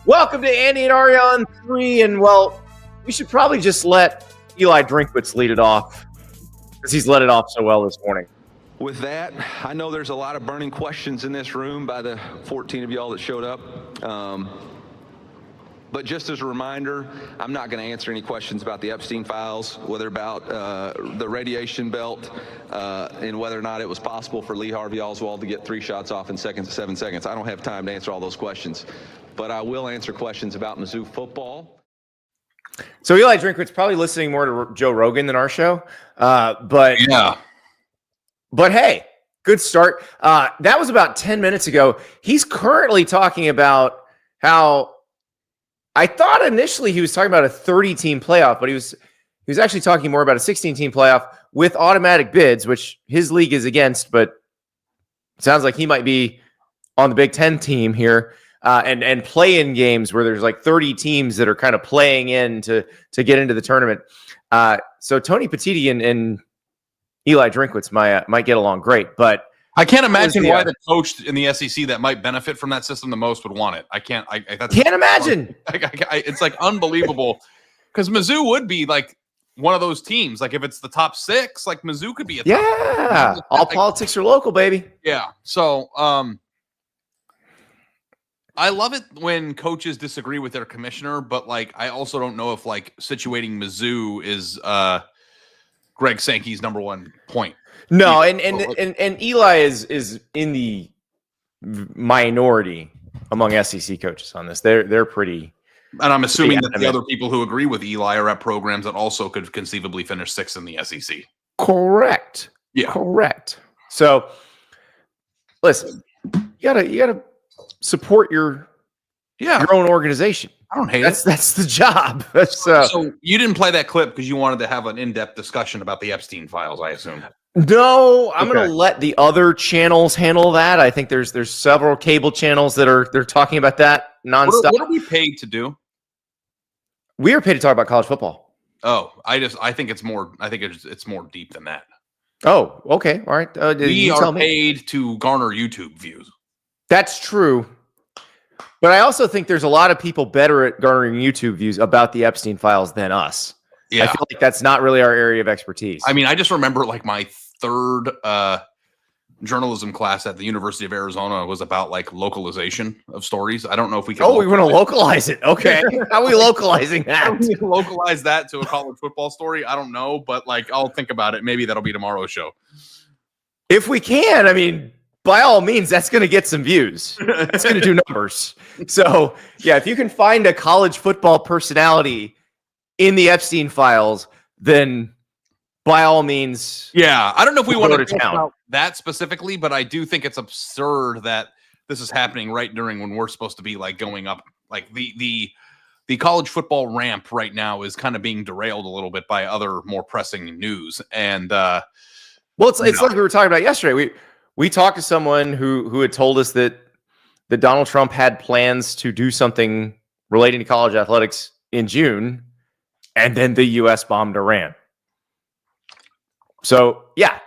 Welcome to Andy and Ari on 3, and well, we should probably just let Eliah Drinkwitz lead it off because he's led it off so well this morning. With that, I know there's a lot of burning questions in this room by the 14 of y'all that showed up. But just as a reminder, I'm not going to answer any questions about the Epstein files, whether about the radiation belt, and whether or not it was possible for Lee Harvey Oswald to get 3 shots off in 7 seconds. I don't have time to answer all those questions, but I will answer questions about Mizzou football. So Eliah Drinkwitz probably listening more to Joe Rogan than our show, but yeah. But hey, good start. That was about 10 minutes ago. He's currently talking about how I thought initially he was talking about a 30-team playoff, but he was actually talking more about a 16-team playoff with automatic bids, which his league is against, but it sounds like he might be on the Big Ten team here, and play-in games where there's like 30 teams that are kind of playing in to get into the tournament. So Tony Petitti and Eliah Drinkwitz might get along great, but I can't imagine why the coach in the SEC that might benefit from that system the most would want it. I can't imagine. It's like unbelievable because Mizzou would be like one of those teams. Like if it's the top 6, like Mizzou could be a top. All politics are local, baby. Yeah. So I love it when coaches disagree with their commissioner, but like I also don't know if like situating Mizzou is Greg Sankey's number one point. No, and Eli is in the minority among SEC coaches on this. They're pretty. And I'm assuming that the other people who agree with Eli are at programs that also could conceivably finish 6th in the SEC. Correct. Yeah. Correct. So listen, you gotta support your own organization. I don't hate it. That's the job. So you didn't play that clip because you wanted to have an in-depth discussion about the Epstein files, I assume. No, I'm going to let the other channels handle that. I think there's several cable channels that they're talking about that nonstop. What are we paid to do? We are paid to talk about college football. Oh, I think it's more. I think it's more deep than that. Oh, okay, all right. We are paid to garner YouTube views. That's true, but I also think there's a lot of people better at garnering YouTube views about the Epstein files than us. Yeah. I feel like that's not really our area of expertise. I mean, I just remember like my 3rd journalism class at the University of Arizona was about like localization of stories. I don't know if we can. Oh, we want to localize it. Okay. How are we localizing that? How we localize that to a college football story? I don't know, but like I'll think about it. Maybe that'll be tomorrow's show. If we can, I mean, by all means, that's going to get some views. That's going to do numbers. So yeah, if you can find a college football personality in the Epstein files, then by all means, yeah. I don't know if we want to talk about that specifically, but I do think it's absurd that this is happening right during when we're supposed to be like going up. Like the college football ramp right now is kind of being derailed a little bit by other more pressing news. And well, it's like we were talking about yesterday. We talked to someone who had told us that Donald Trump had plans to do something relating to college athletics in June, and then the U.S. bombed Iran. So, yeah.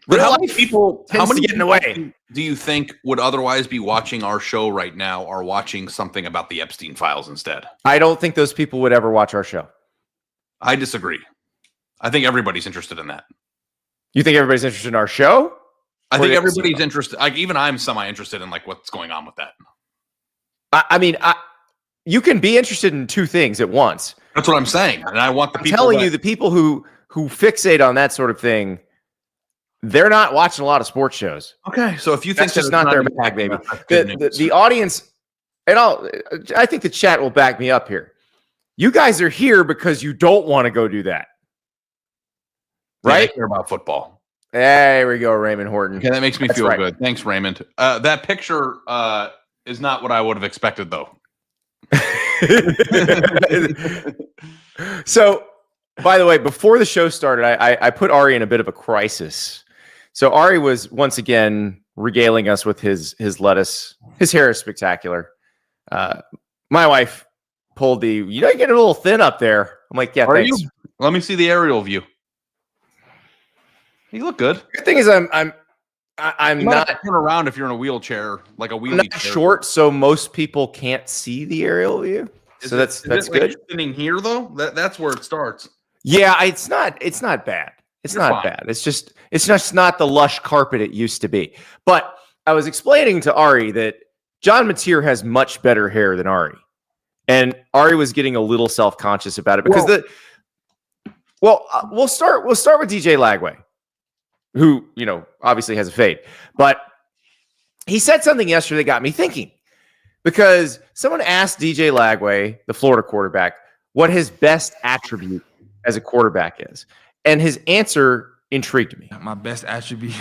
But how many people get in the way? Do you think would otherwise be watching our show right now are watching something about the Epstein files instead? I don't think those people would ever watch our show. I disagree. I think everybody's interested in that. You think everybody's interested in our show? I think everybody's interested. Like, even I'm semi-interested in like what's going on with that. I mean, you can be interested in 2 things at once. That's what I'm saying. And I want the people. I'm telling you, the people who fixate on that sort of thing, they're not watching a lot of sports shows. Okay, so if you think that's just not their bag, baby. The audience, and I think the chat will back me up here. You guys are here because you don't want to go do that, right? I care about football. There we go, Raymond Horton. Okay, that makes me feel good. Thanks, Raymond. That picture is not what I would have expected, though. So, by the way, before the show started, I put Ari in a bit of a crisis. So Ari was once again regaling us with his lettuce. His hair is spectacular. My wife pulled you're getting a little thin up there. I'm like, yeah, thanks. Let me see the aerial view. You look good. The thing is, I'm I'm not turn around if you're in a wheelchair, like a wheelie. I'm not short, so most people can't see the aerial view. So that's good. Like sitting here though, that's where it starts. Yeah, it's not bad. It's not bad. It's just not the lush carpet it used to be. But I was explaining to Ari that John Mateer has much better hair than Ari. And Ari was getting a little self-conscious about it because we'll start with DJ Lagway, who, obviously has a fade. But he said something yesterday that got me thinking, because someone asked DJ Lagway, the Florida quarterback, what his best attribute as a quarterback is. And his answer intrigued me. My best attribute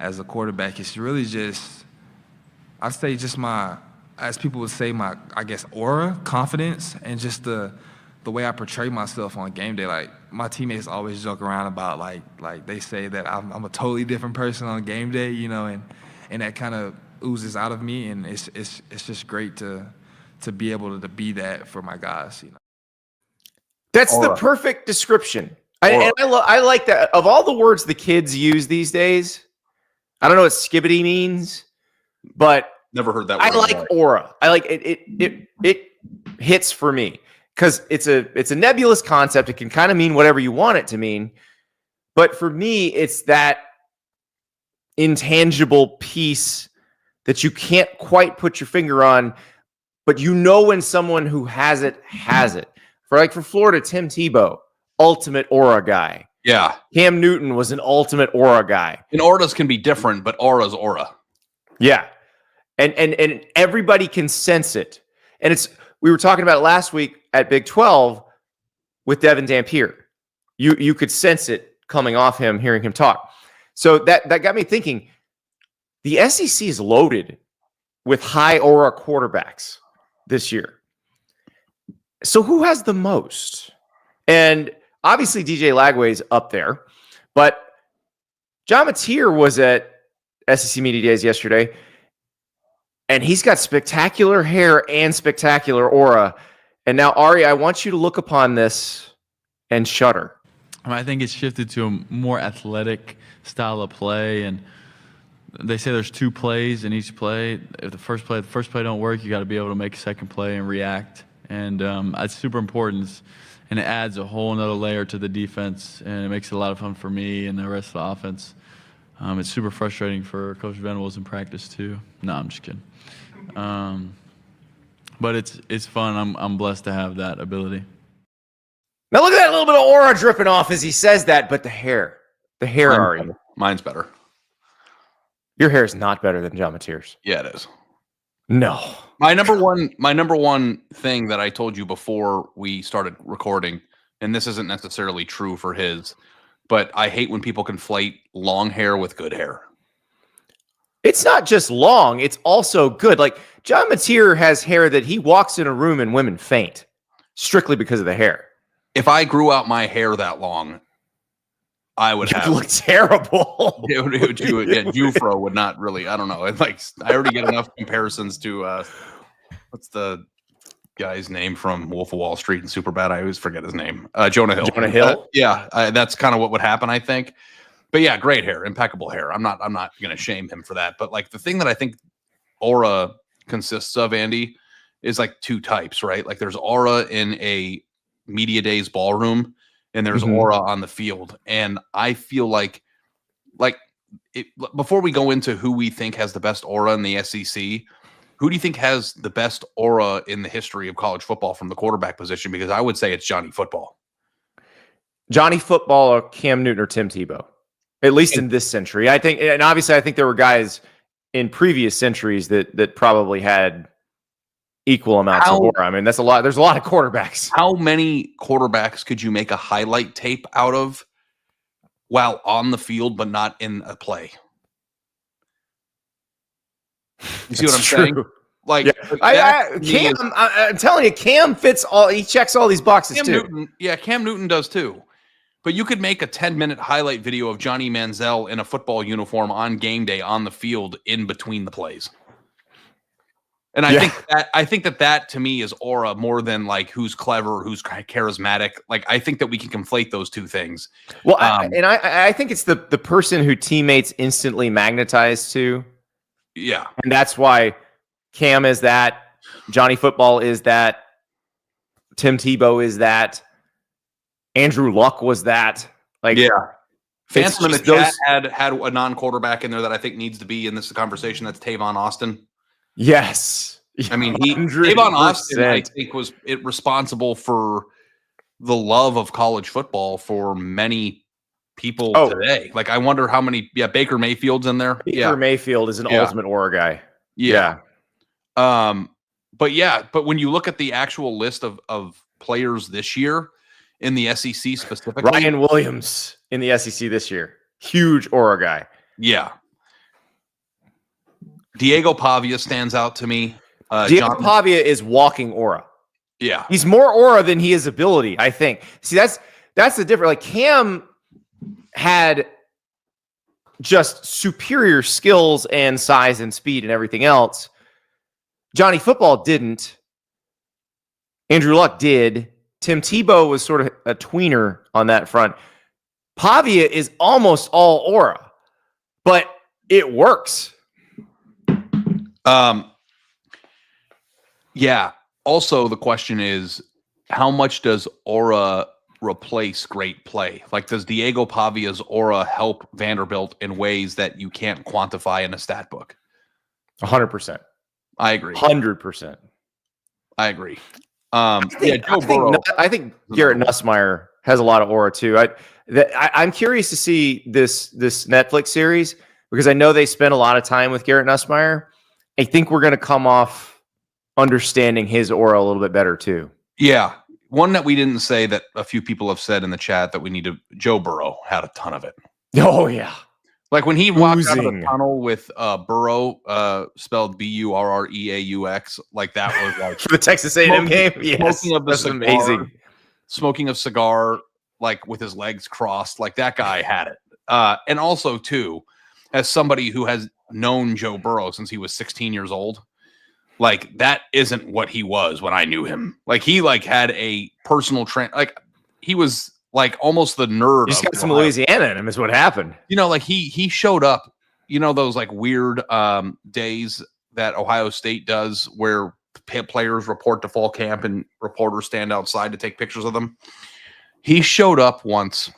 as a quarterback is really I'd say my, as people would say, my, I guess, aura, confidence, and just the way I portray myself on game day. Like, my teammates always joke around about, like they say that I'm a totally different person on game day, and that kind of oozes out of me, and it's just great to be able to be that for my guys. That's the perfect description. I like that. Of all the words the kids use these days, I don't know what skibbity means, but never heard that word. I like aura. I like it. It hits for me because it's a nebulous concept. It can kind of mean whatever you want it to mean, but for me, it's that intangible piece that you can't quite put your finger on, but when someone who has it has it. For Florida, Tim Tebow, ultimate aura guy. Yeah. Cam Newton was an ultimate aura guy. And auras can be different, but aura's aura. Yeah. And everybody can sense it. And we were talking about it last week at Big 12 with Devin Dampier. You could sense it coming off him, hearing him talk. So that got me thinking, the SEC is loaded with high aura quarterbacks this year. So who has the most? And obviously DJ Lagway's up there, but John Mateer was at SEC Media Days yesterday, and he's got spectacular hair and spectacular aura. And now, Ari, I want you to look upon this and shudder. I think it's shifted to a more athletic style of play, and they say there's 2 plays in each play. If the first play don't work, you got to be able to make a second play and react. And it's super important, and it adds a whole another layer to the defense, and it makes it a lot of fun for me and the rest of the offense. It's super frustrating for Coach Venables in practice too. No, I'm just kidding. But it's fun. I'm blessed to have that ability. Now look at that little bit of aura dripping off as he says that, but the hair, Ari. Mine's better. Your hair is not better than John Mateer's. Yeah, it is. No. My number one thing that I told you before we started recording, and this isn't necessarily true for his, but I hate when people conflate long hair with good hair. It's not just long, it's also good. Like, John Mateer has hair that he walks in a room and women faint strictly because of the hair. If I grew out my hair that long, I would look terrible. Jufro would not really. I don't know. I already get enough comparisons to what's the guy's name from Wolf of Wall Street and Superbad? I always forget his name. Jonah Hill. Jonah Hill. That's kind of what would happen, I think. But yeah, great hair, impeccable hair. I'm not going to shame him for that. But like the thing that I think aura consists of, Andy, is like 2 types, right? Like there's aura in a media days ballroom, and there's aura on the field. And I feel like before we go into who we think has the best aura in the SEC, who do you think has the best aura in the history of college football from the quarterback position? Because I would say it's Johnny Football. Johnny Football or Cam Newton or Tim Tebow, at least in this century. I think, and obviously I think there were guys in previous centuries that probably had equal amounts of aura. I mean, that's a lot. There's a lot of quarterbacks. How many quarterbacks could you make a highlight tape out of while on the field, but not in a play? You see what I'm saying? Like, yeah. I'm telling you, Cam fits all. He checks all these boxes too. Cam Newton does too. But you could make a 10-minute highlight video of Johnny Manziel in a football uniform on game day on the field in between the plays. And I think that to me is aura more than like who's clever, who's charismatic. Like I think that we can conflate those two things. Well, I think it's the person who teammates instantly magnetize to. Yeah. And that's why Cam is that, Johnny Football is that, Tim Tebow is that, Andrew Luck was that. Like, yeah. Phantom in the chat had a non-quarterback in there that I think needs to be in this conversation. That's Tavon Austin. Yes. I mean, Tavon Austin, I think, was responsible for the love of college football for many people today. Like, I wonder how many. Yeah, Baker Mayfield's in there. Baker Mayfield is an ultimate aura guy. Yeah. But when you look at the actual list of players this year in the SEC specifically, Ryan Williams in the SEC this year, huge aura guy. Yeah. Diego Pavia stands out to me. Diego Pavia is walking aura. Yeah. He's more aura than he is ability, I think. See, that's the difference. Like Cam had just superior skills and size and speed and everything else. Johnny Football didn't. Andrew Luck did. Tim Tebow was sort of a tweener on that front. Pavia is almost all aura, but it works. Yeah. Also, the question is, how much does aura replace great play? Like, does Diego Pavia's aura help Vanderbilt in ways that you can't quantify in a stat book? 100%. I agree. 100%. I agree. Joe Burrow. I think Garrett Nussmeier has a lot of aura too. I'm curious to see this Netflix series because I know they spent a lot of time with Garrett Nussmeier. I think we're going to come off understanding his aura a little bit better too. Yeah. One that we didn't say that a few people have said in the chat that we need to. Joe Burrow had a ton of it. Oh yeah. Like when he walked out of the tunnel with Burrow, spelled Burreaux, like that was like for the Texas A&M game. Yes, smoking of the cigar, amazing. Smoking of cigar, like with his legs crossed, like that guy had it. And also too, as somebody who has known Joe Burrow since he was 16 years old, like that isn't what he was when I knew him. Like he had a personal train. Like he was. Like almost the nerd. He's got some Louisiana in him is what happened. Like he showed up, those like weird days that Ohio State does where players report to fall camp and reporters stand outside to take pictures of them. He showed up once,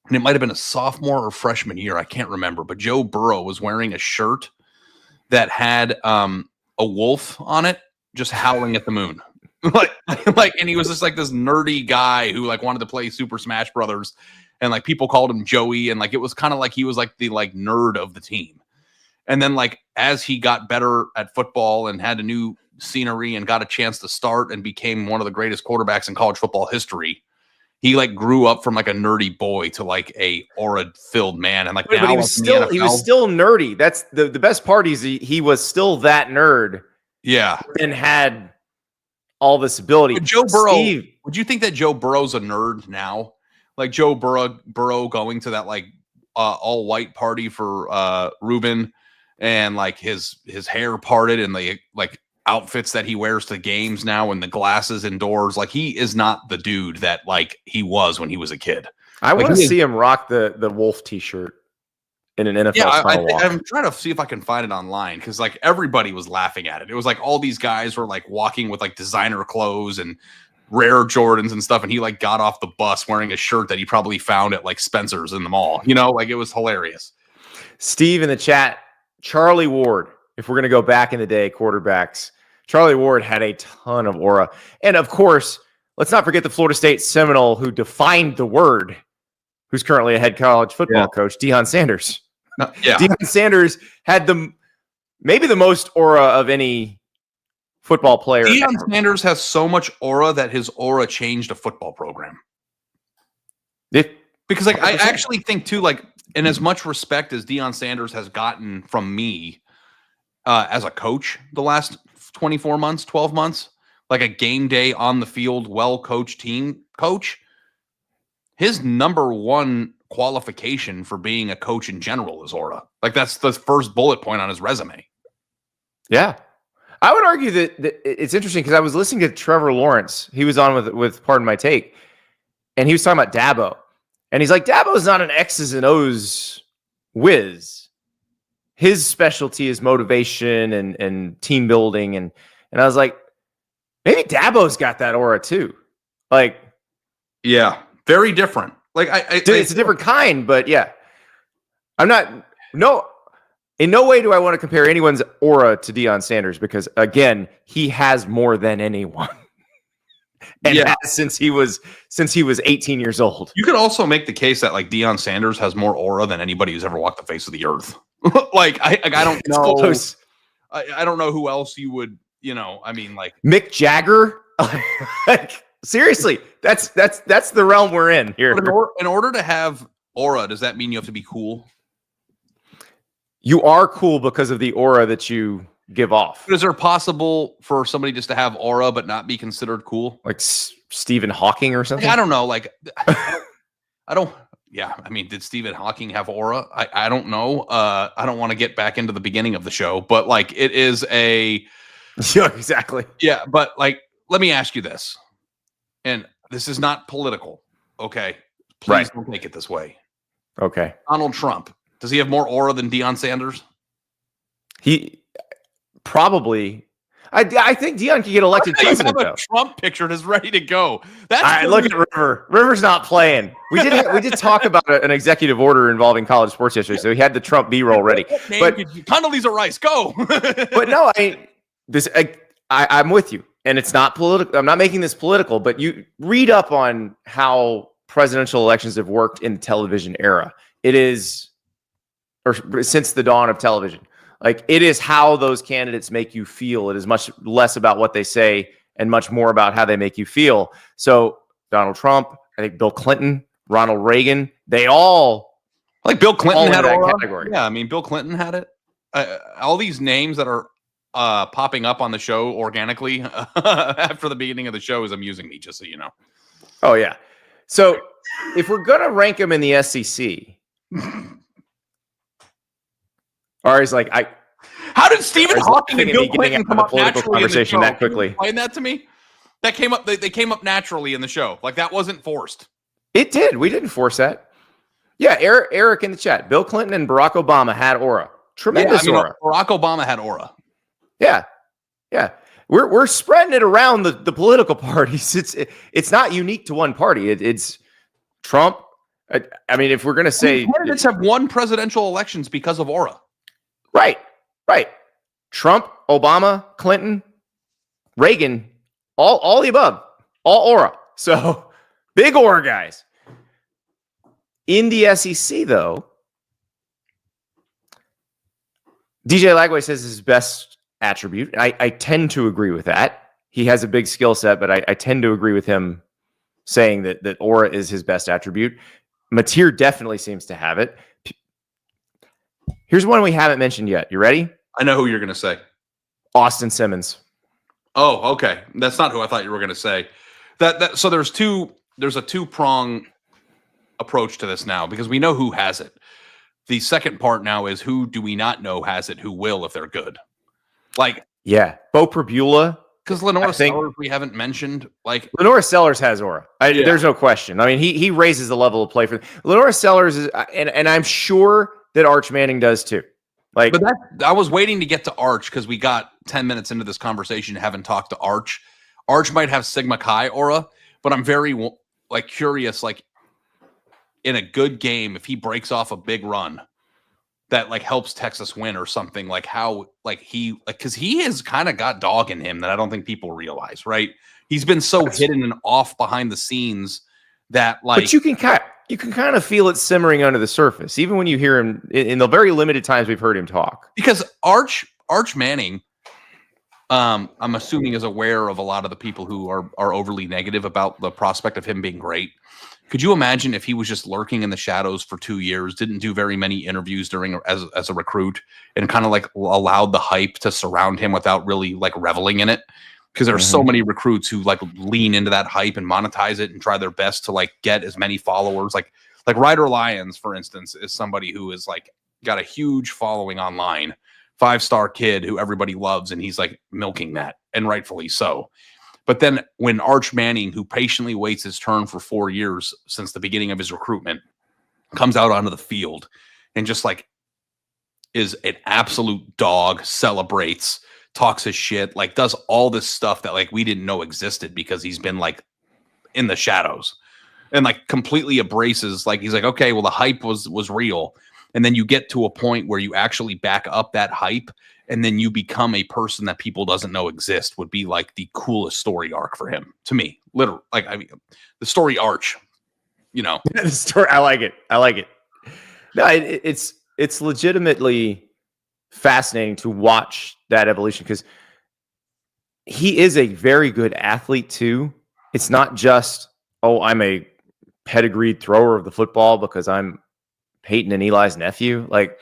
and it might have been a sophomore or freshman year. I can't remember, but Joe Burrow was wearing a shirt that had a wolf on it just howling at the moon. And he was just like this nerdy guy who like wanted to play Super Smash Brothers, and like people called him Joey, and like it was kind of like he was like the like nerd of the team. And then like as he got better at football and had a new scenery and got a chance to start and became one of the greatest quarterbacks in college football history, he like grew up from like a nerdy boy to like a aura filled man. And like but he was still nerdy. That's the best part is he was still that nerd. Yeah, and had all this ability. But Joe Burrow, would you think that Joe Burrow's a nerd now? Like Joe Burrow going to that like all white party for Ruben, and like his hair parted and the like outfits that he wears to games now and the glasses indoors. Like he is not the dude that like he was when he was a kid. I want to see him rock the Wolf t-shirt in an NFL. Yeah, I'm trying to see if I can find it online because like everybody was laughing at it. It was like all these guys were like walking with like designer clothes and rare Jordans and stuff, and he like got off the bus wearing a shirt that he probably found at like Spencer's in the mall. Like it was hilarious. Steve in the chat, Charlie Ward. If we're gonna go back in the day, quarterbacks, Charlie Ward had a ton of aura, and of course, let's not forget the Florida State Seminole who defined the word. Who's currently a head college football coach, Deion Sanders. Deion Sanders had maybe the most aura of any football player. Deion Sanders has so much aura that his aura changed a football program. Because like I actually think too, like, and as much respect as Deion Sanders has gotten from me as a coach the last 24 months, 12 months, like a game day on the field, well-coached team coach, his number one qualification for being a coach in general is aura. Like that's the first bullet point on his resume. Yeah. I would argue that it's interesting because I was listening to Trevor Lawrence. He was on with Pardon My Take, and he was talking about Dabo. And he's like, Dabo's not an X's and O's whiz. His specialty is motivation and team building. And I was like, maybe Dabo's got that aura too. Like, yeah, very different. Like it's a different kind, but yeah. In no way do I want to compare anyone's aura to Deion Sanders because, again, he has more than anyone. And has since he was 18 years old. You could also make the case that like Deion Sanders has more aura than anybody who's ever walked the face of the earth. Like I don't know. I don't know who else you would, I mean, like Mick Jagger. Like, seriously, that's the realm we're in here. In order to have aura, does that mean you have to be cool? You are cool because of the aura that you give off. Is there possible for somebody just to have aura but not be considered cool? Like Stephen Hawking or something? I don't know. Like, I don't. Yeah, I mean, did Stephen Hawking have aura? I don't know. I don't want to get back into the beginning of the show, but like, it is a. Yeah, exactly. Yeah, but like, let me ask you this, and this is not political. Okay, please don't take it this way. Okay, Donald Trump. Does he have more aura than Deion Sanders? He probably. I think Deion could get elected president. You have a Trump picture is ready to go. That's look at River. River's not playing. We did talk about an executive order involving college sports yesterday, so he had the Trump B-roll ready. But Condoleezza Rice, go. But no, I'm with you, and it's not political. I'm not making this political, but you read up on how presidential elections have worked in the television era. It is. Or since the dawn of television. Like, it is how those candidates make you feel. It is much less about what they say and much more about how they make you feel. So Donald Trump, I think Bill Clinton, Ronald Reagan, they all like Bill Clinton had that aura. Category. Yeah, I mean, Bill Clinton had it. All these names that are popping up on the show organically after the beginning of the show is amusing me, just so you know. Oh, yeah. So if we're going to rank them in the SEC... Ari's like, how did Stephen Hawking and Bill Clinton come up naturally conversation that quickly? Explain that to me. That came up. They came up naturally in the show. Like, that wasn't forced. It did. We didn't force that. Yeah, Eric in the chat. Bill Clinton and Barack Obama had aura. Tremendous aura. Barack Obama had aura. Yeah. We're spreading it around the political parties. It's not unique to one party. It's Trump. I mean, if we're going to say candidates have won presidential elections because of aura. Right. Trump, Obama, Clinton, Reagan, all the above, all aura. So big aura guys. In the SEC, though, DJ Lagway says his best attribute. I tend to agree with that. He has a big skill set, but I tend to agree with him saying that aura is his best attribute. Mateer definitely seems to have it. Here's one we haven't mentioned yet. You ready? I know who you're going to say. Austin Simmons. Oh, okay. That's not who I thought you were going to say. So there's a two-prong approach to this now because we know who has it. The second part now is who do we not know has it, who will if they're good. Like, yeah, Bo Prabula. Because LaNorris Sellers we haven't mentioned. Like, LaNorris Sellers has aura. There's no question. I mean, he raises the level of play for LaNorris Sellers is, and I'm sure that Arch Manning does too. Like, but I was waiting to get to Arch because we got 10 minutes into this conversation, haven't talked to Arch. Arch might have Sigma Chi aura, but I'm very like curious, like in a good game, if he breaks off a big run that like helps Texas win or something, like how like because he has kind of got dog in him that I don't think people realize, right? He's been so hidden and off behind the scenes that like, but you can kind of feel it simmering under the surface, even when you hear him in the very limited times we've heard him talk. Because Arch Manning, I'm assuming is aware of a lot of the people who are overly negative about the prospect of him being great. Could you imagine if he was just lurking in the shadows for 2 years, didn't do very many interviews as a recruit, and kind of like allowed the hype to surround him without really like reveling in it? Because there are so many recruits who like lean into that hype and monetize it and try their best to like get as many followers. Like Ryder Lyons, for instance, is somebody who is like got a huge following online 5-star kid who everybody loves, and he's like milking that, and rightfully so. But then when Arch Manning, who patiently waits his turn for 4 years since the beginning of his recruitment, comes out onto the field and just like is an absolute dog, celebrates, talks his shit, like does all this stuff that like we didn't know existed because he's been like in the shadows, and like completely embraces, like he's like, okay, well the hype was real. And then you get to a point where you actually back up that hype, and then you become a person that people doesn't know exist, would be like the coolest story arc for him to me. Literally, like, I mean, the story arch, you know, the story. I like it. No, it's legitimately fascinating to watch that evolution, because he is a very good athlete too. It's not just, oh, I'm a pedigreed thrower of the football because I'm Peyton and Eli's nephew. Like,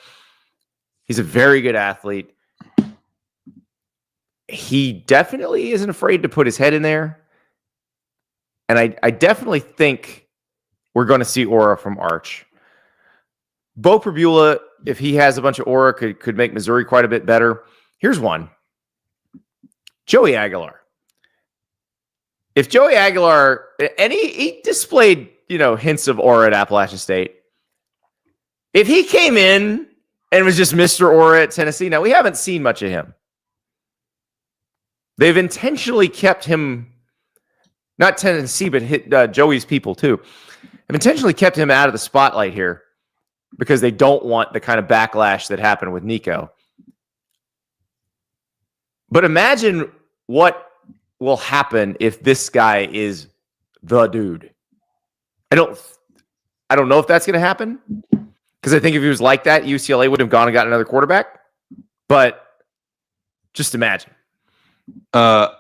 he's a very good athlete. He definitely isn't afraid to put his head in there. And I definitely think we're going to see aura from Arch. Bo Pribula, if he has a bunch of aura, could make Missouri quite a bit better. Here's one. Joey Aguilar. If Joey Aguilar, and he displayed, hints of aura at Appalachian State. If he came in and was just Mr. Aura at Tennessee, now we haven't seen much of him. They've intentionally kept him, not Tennessee, but Joey's people too. Have intentionally kept him out of the spotlight here because they don't want the kind of backlash that happened with Nico. But imagine what will happen if this guy is the dude. I don't know if that's going to happen, because I think if he was like that, UCLA would have gone and got another quarterback. But just imagine. I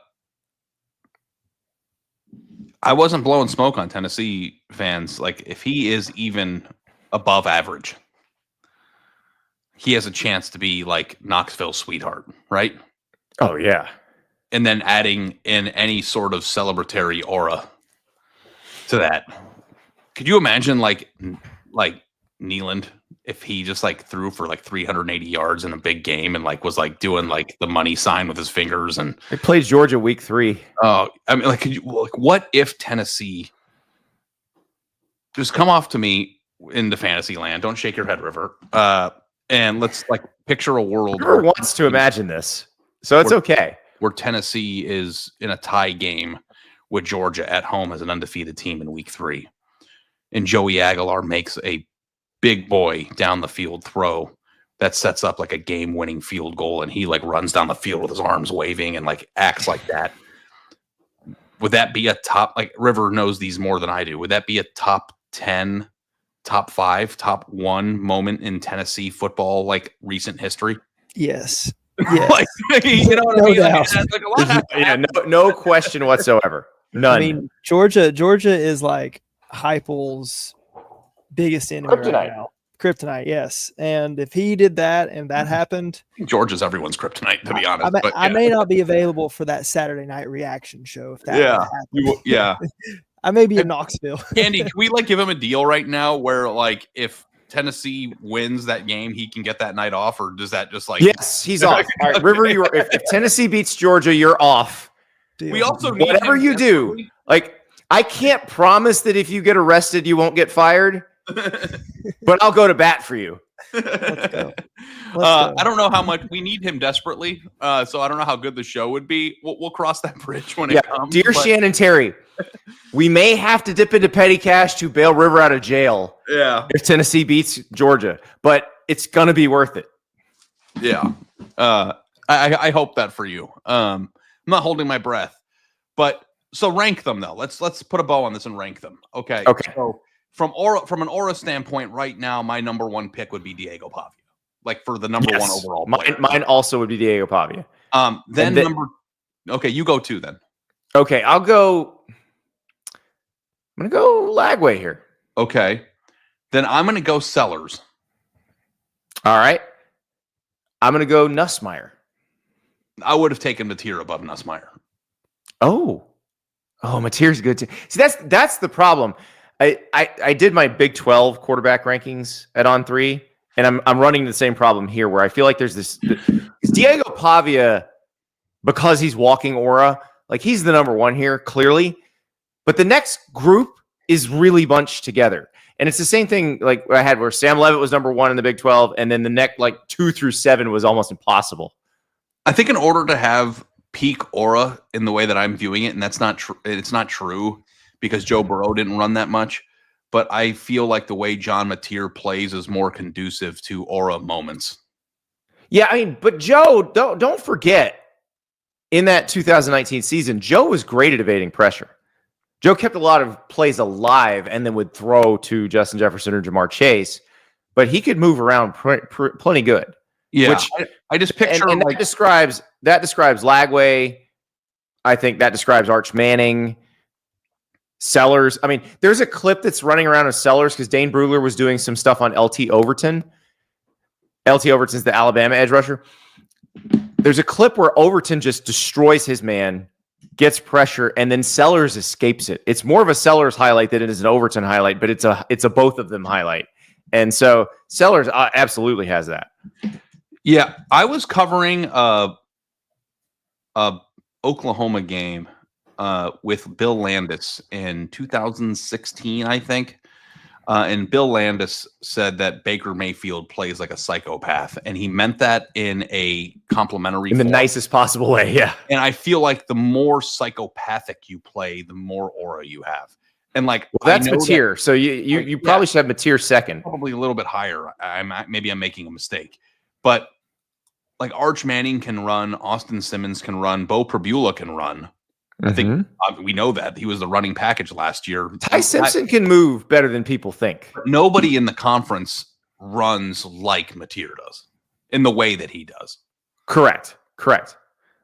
wasn't blowing smoke on Tennessee fans. Like, if he is even above average, he has a chance to be like Knoxville's sweetheart, right? Oh, yeah. And then adding in any sort of celebratory aura to that. Could you imagine like Neyland, if he just like threw for like 380 yards in a big game and like was like doing like the money sign with his fingers? And they played Georgia week 3. Oh, I mean, like, what if Tennessee, just come off to me into fantasy land? Don't shake your head, River. And let's like picture a world. River wants to imagine this, so it's okay. Where Tennessee is in a tie game with Georgia at home as an undefeated team in week 3. And Joey Aguilar makes a big boy down the field throw that sets up like a game-winning field goal, and he like runs down the field with his arms waving and like acts like that. Would that be a top, like, River knows these more than I do, would that be a top 10, top 5, top 1 moment in Tennessee football, like recent history? Yes. Yes. Like, you know what I mean? Like, no question whatsoever. None. I mean, Georgia is like Heupel's biggest enemy right now. Kryptonite, yes. And if he did that and that happened, Georgia's everyone's kryptonite, to be honest. I may not be available for that Saturday night reaction show if that happens. Yeah. I may be in Knoxville. Andy, can we like give him a deal right now where like if Tennessee wins that game, he can get that night off, or does that just like? Yes, he's off. All right, River, if Tennessee beats Georgia, you're off. Deal. We also need whatever you do. Like, I can't promise that if you get arrested, you won't get fired, but I'll go to bat for you. Let's go. I don't know how much we need him desperately, so I don't know how good the show would be. We'll cross that bridge when it comes. Dear Shannon Terry, we may have to dip into petty cash to bail River out of jail. Yeah, if Tennessee beats Georgia, but it's gonna be worth it. Yeah, I hope that for you. I'm not holding my breath, but so rank them though. Let's put a bow on this and rank them. Okay. So from an aura standpoint, right now, my number 1 pick would be Diego Pavia. Like for the number 1 overall player. Mine also would be Diego Pavia. Then okay, you go 2 then. Okay, I'm gonna go Lagway here. Okay. Then I'm gonna go Sellers. All right. I'm gonna go Nussmeier. I would have taken Mateer above Nussmeier. Oh, Mateer's good too. See, that's the problem. I did my Big 12 quarterback rankings at On3, and I'm running the same problem here where I feel like there's this Diego Pavia, because he's walking aura, like he's the number one here, clearly. But the next group is really bunched together. And it's the same thing like I had where Sam Levitt was number one in the Big 12, and then the next like 2 through 7 was almost impossible. I think in order to have peak aura in the way that I'm viewing it, and that's not true. It's not true because Joe Burrow didn't run that much. But I feel like the way John Mateer plays is more conducive to aura moments. Yeah, I mean, but Joe, don't forget, in that 2019 season, Joe was great at evading pressure. Joe kept a lot of plays alive and then would throw to Justin Jefferson or Jamar Chase, but he could move around plenty good. Yeah, which I just picture and like, that describes Lagway. I think that describes Arch Manning. Sellers. I mean, there's a clip that's running around of Sellers because Dane Brugler was doing some stuff on LT Overton. LT Overton's the Alabama edge rusher. There's a clip where Overton just destroys his man, gets pressure, and then Sellers escapes it. It's more of a Sellers highlight than it is an Overton highlight, but it's a both of them highlight. And so Sellers absolutely has that. Yeah, I was covering a Oklahoma game with Bill Landis in 2016, I think. And Bill Landis said that Baker Mayfield plays like a psychopath, and he meant that in a complimentary in the form. nicest possible way. Yeah. And I feel like the more psychopathic you play, the more aura you have. And like, well, that's Mateer. So you probably should have Mateer second. Probably a little bit higher. Maybe I'm making a mistake, but like Arch Manning can run, Austin Simmons can run, Bo Prabula can run. I think we know that he was the running package last year. Ty Simpson can move better than people think. Nobody in the conference runs like Mateer does in the way that he does. Correct.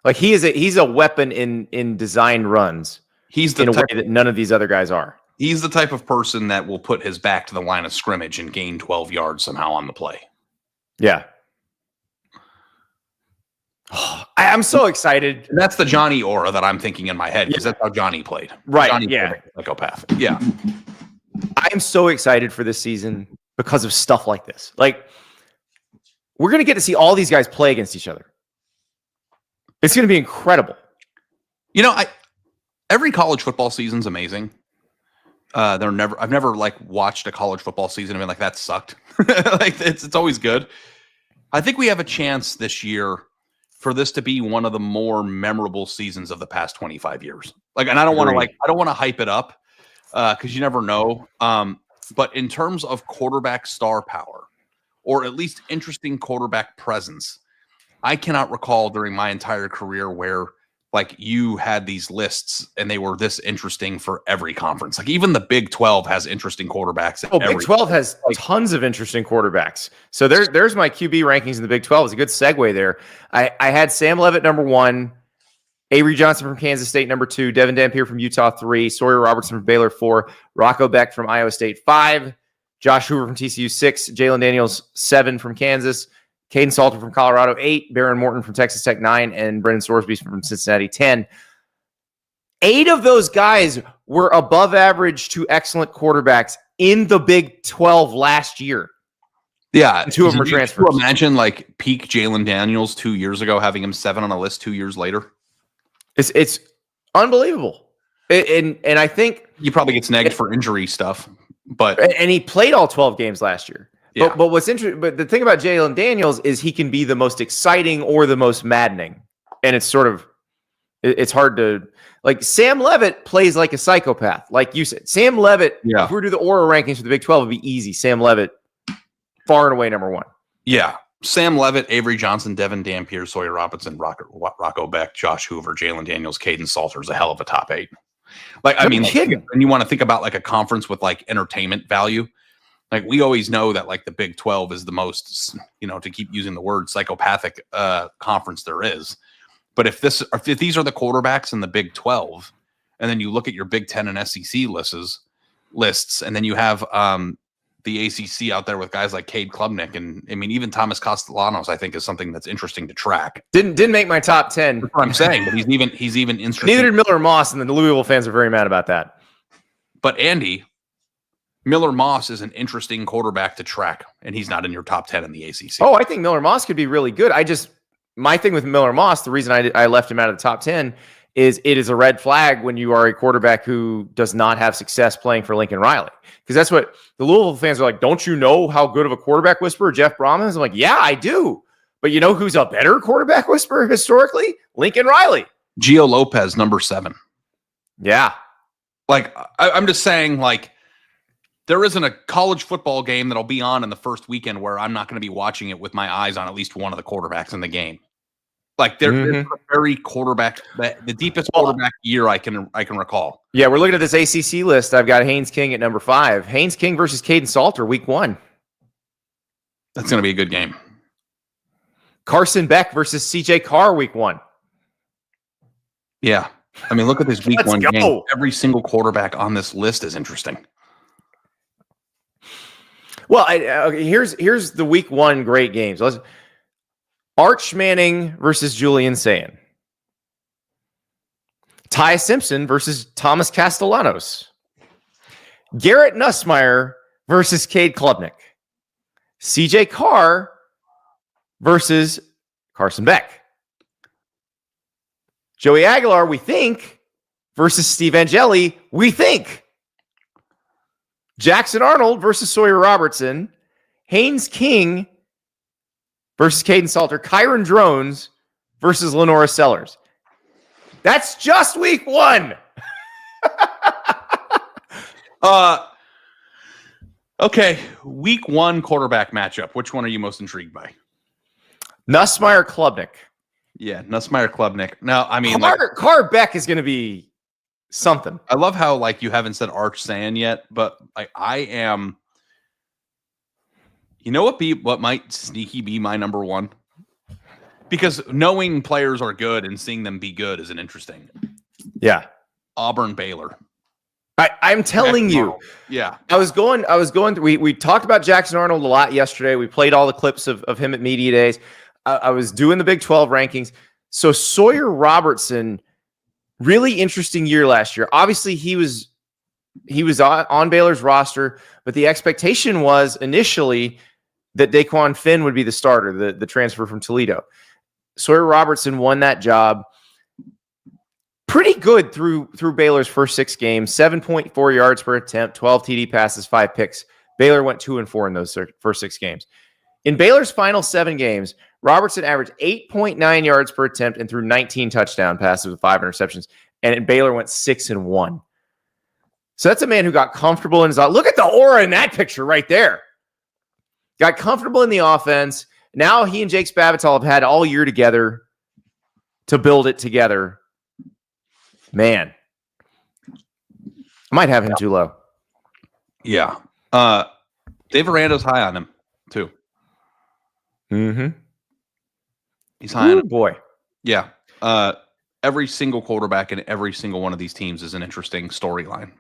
Like he's a weapon in design runs. He's the in a way that none of these other guys are. He's the type of person that will put his back to the line of scrimmage and gain 12 yards somehow on the play. Yeah. I'm so excited. And that's the Johnny aura that I'm thinking in my head because that's how Johnny played. Right. Johnny yeah. played like psychopath. Yeah. I'm so excited for this season because of stuff like this. Like, we're going to get to see all these guys play against each other. It's going to be incredible. You know, every college football season's amazing. I've never like watched a college football season and been like, that sucked. Like it's always good. I think we have a chance this year for this to be one of the more memorable seasons of the past 25 years. Like, and I don't want to hype it up because you never know. But in terms of quarterback star power, or at least interesting quarterback presence, I cannot recall during my entire career where like you had these lists and they were this interesting for every conference. Like even the Big 12 has interesting quarterbacks. Big 12 has tons of interesting quarterbacks. So there's my QB rankings in the Big 12. It's a good segue there. I had Sam Levitt number 1, Avery Johnson from Kansas State number 2, Devin Dampier from Utah 3, Sawyer Robertson from Baylor 4, Rocco Beck from Iowa State 5, Josh Hoover from TCU 6, Jalen Daniels 7 from Kansas, Caden Salter from Colorado 8, Baron Morton from Texas Tech 9, and Brendan Sorsby from Cincinnati 10. 8 of those guys were above average to excellent quarterbacks in the Big 12 last year. Yeah. And 2 of them were transfers. Can you imagine like peak Jalen Daniels 2 years ago, having him 7 on a list 2 years later? It's unbelievable. And I think he probably gets negged for injury stuff, but and he played all 12 games last year. Yeah. But what's interesting, but the thing about Jalen Daniels is he can be the most exciting or the most maddening. And it's sort of, it's hard to, like Sam Levitt plays like a psychopath. Like you said, Sam Levitt, if we were to do the aura rankings for the Big 12, it'd be easy. Sam Levitt, far and away number 1. Yeah. Sam Levitt, Avery Johnson, Devin Dampier, Sawyer Robinson, Rocco Beck, Josh Hoover, Jalen Daniels, Caden Salter is a hell of a top 8. Like, I mean, and you want to think about like a conference with like entertainment value. Like we always know that like the Big 12 is the most, to keep using the word psychopathic conference there is. But if these are the quarterbacks in the Big 12, and then you look at your Big 10 and SEC lists, and then you have the ACC out there with guys like Cade Klubnik, and I mean even Thomas Castellanos, I think is something that's interesting to track. Didn't make my top 10. That's what I'm saying, but he's even interesting. Neither did Miller Moss, and the Louisville fans are very mad about that. But Andy, Miller Moss is an interesting quarterback to track, and he's not in your top 10 in the ACC. Oh, I think Miller Moss could be really good. my thing with Miller Moss, the reason I left him out of the top 10 is it is a red flag when you are a quarterback who does not have success playing for Lincoln Riley. Because that's what the Louisville fans are like, don't you know how good of a quarterback whisperer Jeff Brom is? I'm like, yeah, I do. But you know who's a better quarterback whisperer historically? Lincoln Riley. Gio Lopez, number 7. Yeah. Like, I'm just saying, like, there isn't a college football game that'll be on in the first weekend where I'm not going to be watching it with my eyes on at least one of the quarterbacks in the game. Like, they're a very quarterback, the deepest quarterback year I can recall. Yeah, we're looking at this ACC list. I've got Haynes King at number 5. Haynes King versus Caden Salter, week 1. That's going to be a good game. Carson Beck versus CJ Carr, week 1. Yeah. I mean, look at this week 1 go. game. Every single quarterback on this list is interesting. Well, okay, here's the week 1 great games. Arch Manning versus Julian Sayin. Ty Simpson versus Thomas Castellanos. Garrett Nussmeier versus Cade Klubnik. CJ Carr versus Carson Beck. Joey Aguilar, we think, versus Steve Angeli, we think. Jackson Arnold versus Sawyer Robertson. Haynes King versus Caden Salter. Kyron Drones versus LaNorris Sellers. That's just week 1. Okay, week 1 quarterback matchup. Which one are you most intrigued by? Nussmeier Klubnik. Yeah, Nussmeier Klubnik. Now, I mean, Carr Beck is going to be something. I love how like you haven't said Arch Sand yet, but like I am. You know what might sneaky be my number 1? Because knowing players are good and seeing them be good isn't interesting. Yeah, Auburn Baylor. I'm telling you. Yeah, I was going through. We talked about Jackson Arnold a lot yesterday. We played all the clips of him at media days. I was doing the Big 12 rankings. So Sawyer Robertson, really interesting year last year. Obviously, he was on Baylor's roster, but the expectation was initially that Daquan Finn would be the starter, the transfer from Toledo. Sawyer Robertson won that job. Pretty good through Baylor's first 6 games, 7.4 yards per attempt, 12 TD passes, 5 picks. Baylor went 2-4 in those first 6 games. In Baylor's final 7 games, Robertson averaged 8.9 yards per attempt and threw 19 touchdown passes with 5 interceptions. And Baylor went 6-1. So that's a man who got comfortable in his. Look at the aura in that picture right there. Got comfortable in the offense. Now he and Jake Spavital have had all year together to build it together. Man, I might have him too low. Yeah. Dave Aranda's high on him too. Mm-hmm. He's high on him. Boy. Yeah. Every single quarterback in every single one of these teams is an interesting storyline.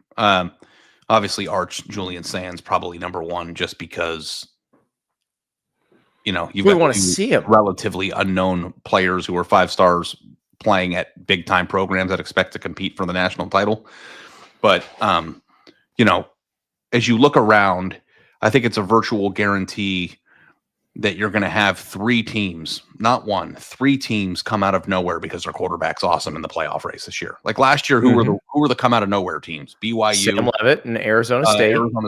Obviously, Arch Julian Sands probably number 1 just because, you know, you want to see him. Relatively unknown players who are 5 stars playing at big time programs that expect to compete for the national title. But, you know, as you look around, I think it's a virtual guarantee that you're going to have 3 teams, not 1, 3 teams come out of nowhere because their quarterback's awesome in the playoff race this year. Like last year, who were the come out of nowhere teams? BYU, Sam Leavitt, and Arizona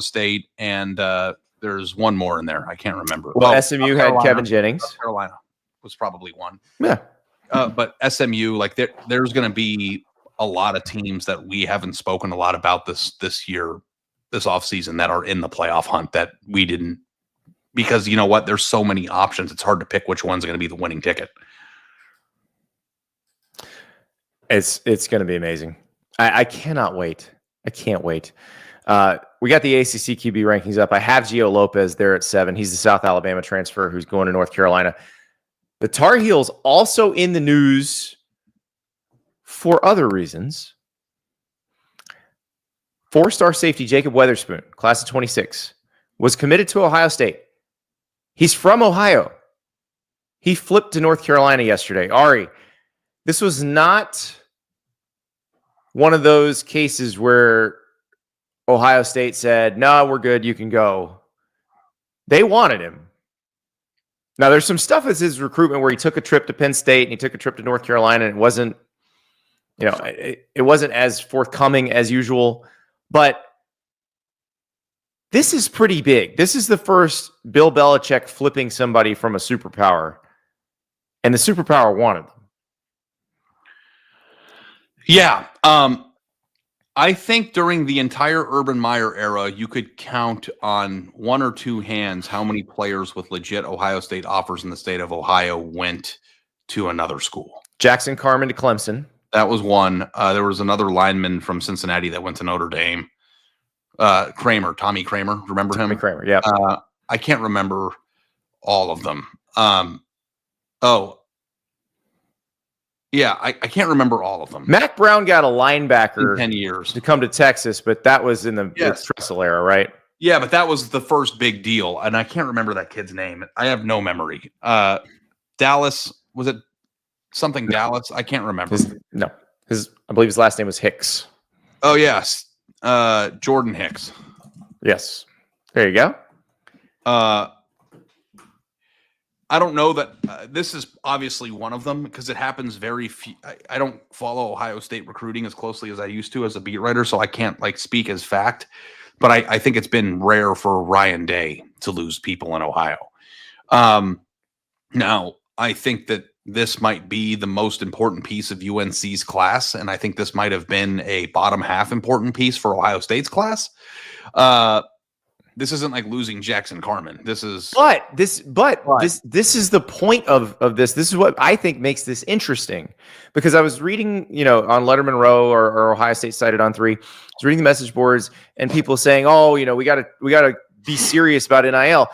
State. And there's one more in there. I can't remember. Well, SMU had Kevin Jennings. South Carolina was probably one. Yeah. But SMU, like there's going to be a lot of teams that we haven't spoken a lot about this year, this offseason, that are in the playoff hunt that we didn't. Because you know what? There's so many options. It's hard to pick which one's going to be the winning ticket. It's going to be amazing. I cannot wait. I can't wait. We got the ACC QB rankings up. I have Gio Lopez there at 7. He's the South Alabama transfer who's going to North Carolina. The Tar Heels also in the news for other reasons. 4-star safety Jacob Weatherspoon, class of 26, was committed to Ohio State. He's from Ohio. He flipped to North Carolina yesterday. Ari, this was not one of those cases where Ohio State said, no, we're good, you can go. They wanted him. Now, there's some stuff with his recruitment where he took a trip to Penn State and he took a trip to North Carolina, and it wasn't, it wasn't as forthcoming as usual. But this is pretty big. This is the first Bill Belichick flipping somebody from a superpower, and the superpower wanted them. Yeah. I think during the entire Urban Meyer era, you could count on one or two hands how many players with legit Ohio State offers in the state of Ohio went to another school. Jackson Carman to Clemson. That was one. There was another lineman from Cincinnati that went to Notre Dame. Tommy Kramer. Remember him? Tommy Kramer, yeah. I can't remember all of them. Yeah, I can't remember all of them. Mac Brown got a linebacker in 10 years to come to Texas, but that was in the Tressel era, right? Yeah, but that was the first big deal, and I can't remember that kid's name. I have no memory. Dallas, was it something Dallas? I can't remember. I believe his last name was Hicks. Oh, yes. Jordan Hicks. Yes. There you go. I don't know that this is obviously one of them because it happens very few. I don't follow Ohio State recruiting as closely as I used to as a beat writer, so I can't speak as fact. But I think it's been rare for Ryan Day to lose people in Ohio. Now, I think that this might be the most important piece of UNC's class, and I think this might have been a bottom half important piece for Ohio State's class. This isn't like losing Jackson Carman. This is this is the point of this. This is what I think makes this interesting, because I was reading, on Letterman Row or Ohio State Cited on 3. I was reading the message boards and people saying, "Oh, we gotta be serious about NIL."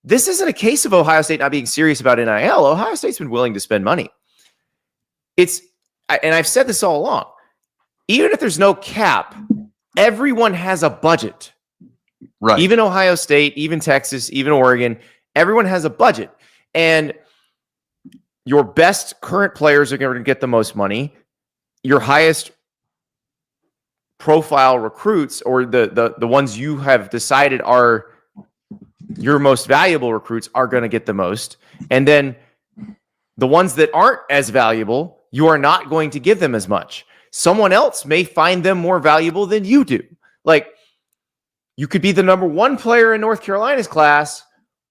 This isn't a case of Ohio State not being serious about NIL. Ohio State's been willing to spend money. And I've said this all along. Even if there's no cap, everyone has a budget. Right. Even Ohio State, even Texas, even Oregon, everyone has a budget. And your best current players are going to get the most money. Your highest profile recruits, or the ones you have decided are your most valuable recruits, are going to get the most. And then the ones that aren't as valuable, you are not going to give them as much. Someone else may find them more valuable than you do. You could be the number 1 player in North Carolina's class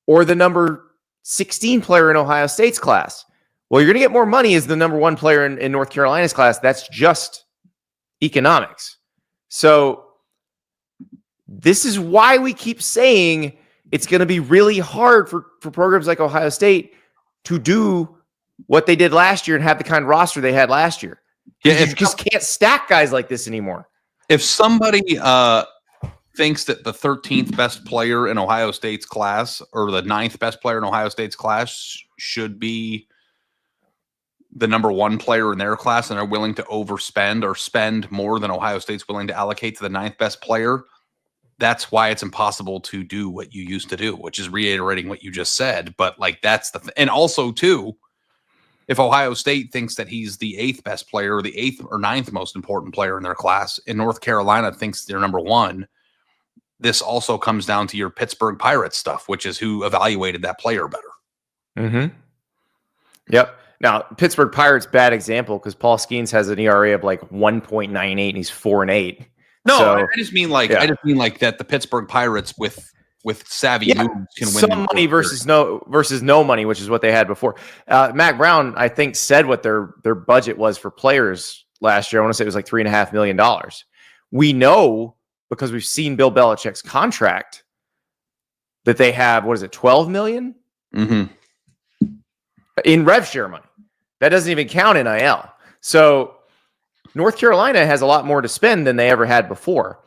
or the number 16 player in Ohio State's class. Well, you're going to get more money as the number 1 player in North Carolina's class. That's just economics. So this is why we keep saying it's going to be really hard for programs like Ohio State to do what they did last year and have the kind of roster they had last year. Yeah, you just can't stack guys like this anymore. If somebody thinks that the 13th best player in Ohio State's class or the 9th best player in Ohio State's class should be the number 1 player in their class, and are willing to overspend or spend more than Ohio State's willing to allocate to the 9th best player, that's why it's impossible to do what you used to do, which is reiterating what you just said. But that's and also too, if Ohio State thinks that he's the 8th best player or the 8th or 9th most important player in their class, and North Carolina thinks they're number 1, this also comes down to your Pittsburgh Pirates stuff, which is who evaluated that player better. Mm-hmm. Yep. Now, Pittsburgh Pirates, bad example, because Paul Skeens has an ERA of 1.98 and he's 4-8. No, so, I just mean that the Pittsburgh Pirates with savvy moves can win some money versus no money, which is what they had before. Mac Brown, I think, said what their budget was for players last year. I want to say it was $3.5 million. We know, because we've seen Bill Belichick's contract, that they have, $12 million? Mm-hmm. In rev share money. That doesn't even count NIL. So North Carolina has a lot more to spend than they ever had before.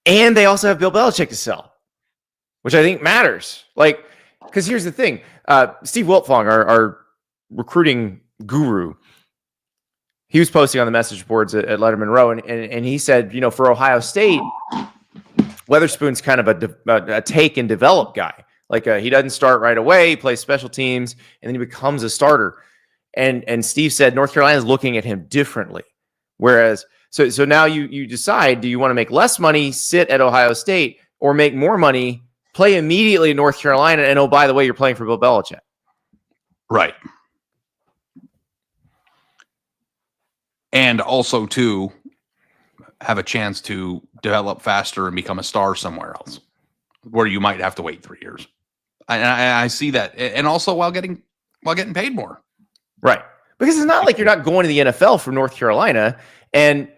And they also have Bill Belichick to sell, which I think matters. Because here's the thing. Steve Wiltfong, our recruiting guru, he was posting on the message boards at Letterman Row, and he said, for Ohio State, Weatherspoon's kind of a take and develop guy. He doesn't start right away, he plays special teams, and then he becomes a starter. And Steve said North Carolina is looking at him differently. Whereas, so now you decide, do you want to make less money, sit at Ohio State, or make more money, play immediately in North Carolina, and oh, by the way, you're playing for Bill Belichick. Right. And also, to have a chance to develop faster and become a star somewhere else, where you might have to wait 3 years. I see that, and also while getting paid more. Right. Because it's not like you're not going to the NFL from North Carolina. And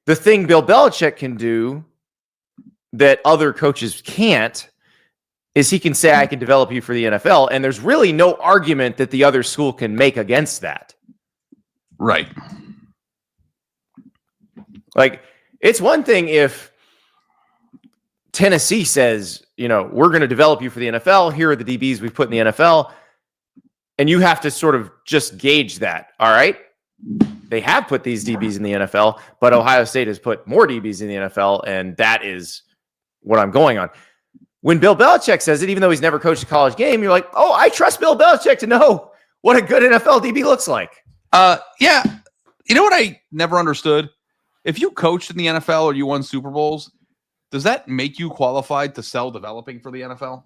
the thing Bill Belichick can do that other coaches can't is he can say, I can develop you for the NFL. And there's really no argument that the other school can make against that. Right. Like, it's one thing if Tennessee says, we're going to develop you for the NFL. Here are the DBs we've put in the NFL. And you have to sort of just gauge that. All right. They have put these DBs in the NFL, but Ohio State has put more DBs in the NFL. And that is what I'm going on. When Bill Belichick says it, even though he's never coached a college game, you're like, oh, I trust Bill Belichick to know what a good NFL DB looks like. Yeah. You know what I never understood? If you coached in the NFL or you won Super Bowls, does that make you qualified to sell developing for the NFL?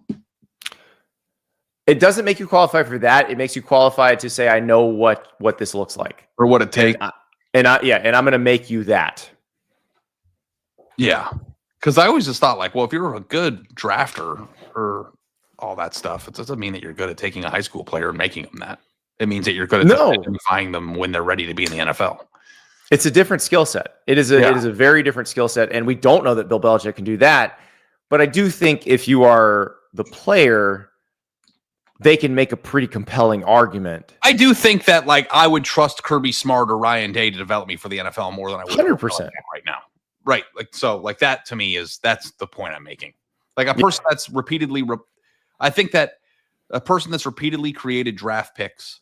It doesn't make you qualified for that. It makes you qualified to say, I know what this looks like. Or what it takes. And I'm going to make you that. Yeah. Because I always just thought, like, well, if you're a good drafter or all that stuff, it doesn't mean that you're good at taking a high school player and making them that. It means that you're good at identifying them when they're ready to be in the NFL. It's a different skill set. It is a very different skill set, and we don't know that Bill Belichick can do that. But I do think if you are the player, they can make a pretty compelling argument. I do think that, like, I would trust Kirby Smart or Ryan Day to develop me for the NFL more than I would 100% right now. Right. Like, so, like, that to me that's the point I'm making. Like, a person that's repeatedly, I think that a person that's repeatedly created draft picks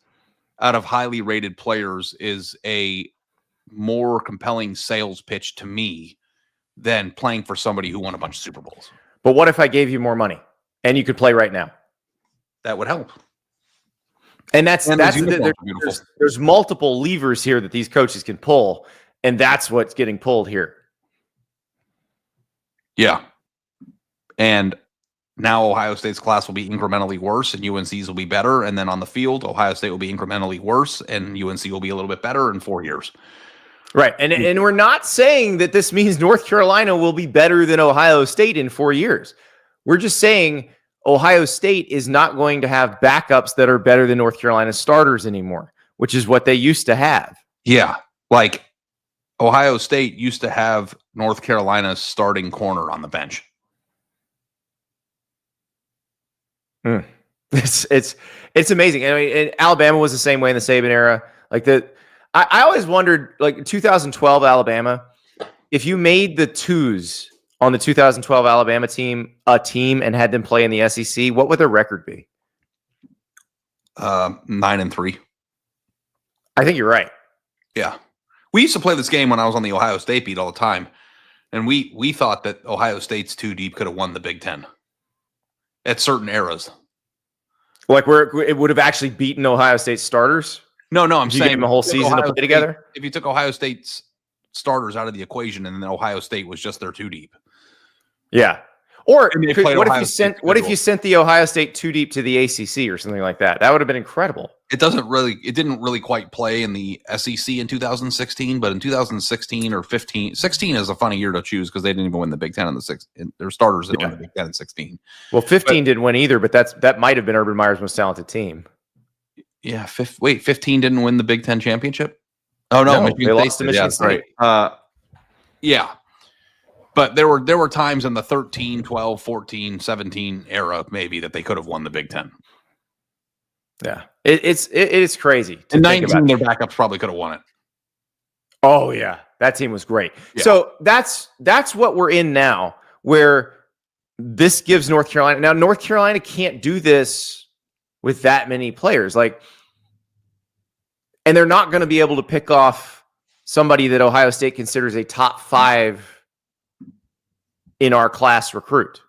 out of highly rated players is a more compelling sales pitch to me than playing for somebody who won a bunch of Super Bowls. But what if I gave you more money and you could play right now? That would help. And there's multiple levers here that these coaches can pull, and that's what's getting pulled here. Yeah. And now Ohio State's class will be incrementally worse and UNC's will be better. And then on the field, Ohio State will be incrementally worse and UNC will be a little bit better in 4 years. Right. And we're not saying that this means North Carolina will be better than Ohio State in 4 years. We're just saying Ohio State is not going to have backups that are better than North Carolina starters anymore, which is what they used to have. Yeah. Like, Ohio State used to have North Carolina's starting corner on the bench. It's amazing. I mean, and Alabama was the same way in the Saban era. Like, I always wondered, like, 2012 Alabama, if you made the twos on the 2012 Alabama team a team and had them play in the SEC, what would their record be? 9-3. I think you're right. Yeah. We used to play this game when I was on the Ohio State beat all the time, and we thought that Ohio State's too deep could have won the Big Ten at certain eras. Like, where it would have actually beaten Ohio State starters? No, I'm saying give them a whole season to play together. If you took Ohio State's starters out of the equation and then Ohio State was just their too deep. Yeah. Or what if you sent the Ohio State too deep to the ACC or something like that? That would have been incredible. It didn't really quite play in the SEC in 2016, but in 2016 or 15, 16 is a funny year to choose because they didn't even win the Big Ten their starters didn't win the Big Ten in 16. Well, 15 didn't win either, but that might have been Urban Meyer's most talented team. Yeah, 15 didn't win the Big Ten championship? Oh no, they lost to Michigan State. Right. Yeah. But there were times in the 13, 12, 14, 17 era maybe that they could have won the Big Ten. Yeah. It is crazy. In 19, their backups probably could have won it. Oh, yeah. That team was great. Yeah. So that's what we're in now, where this gives North Carolina. Now, North Carolina can't do this with that many players. Like, and they're not going to be able to pick off somebody that Ohio State considers a top 5 in our class recruit.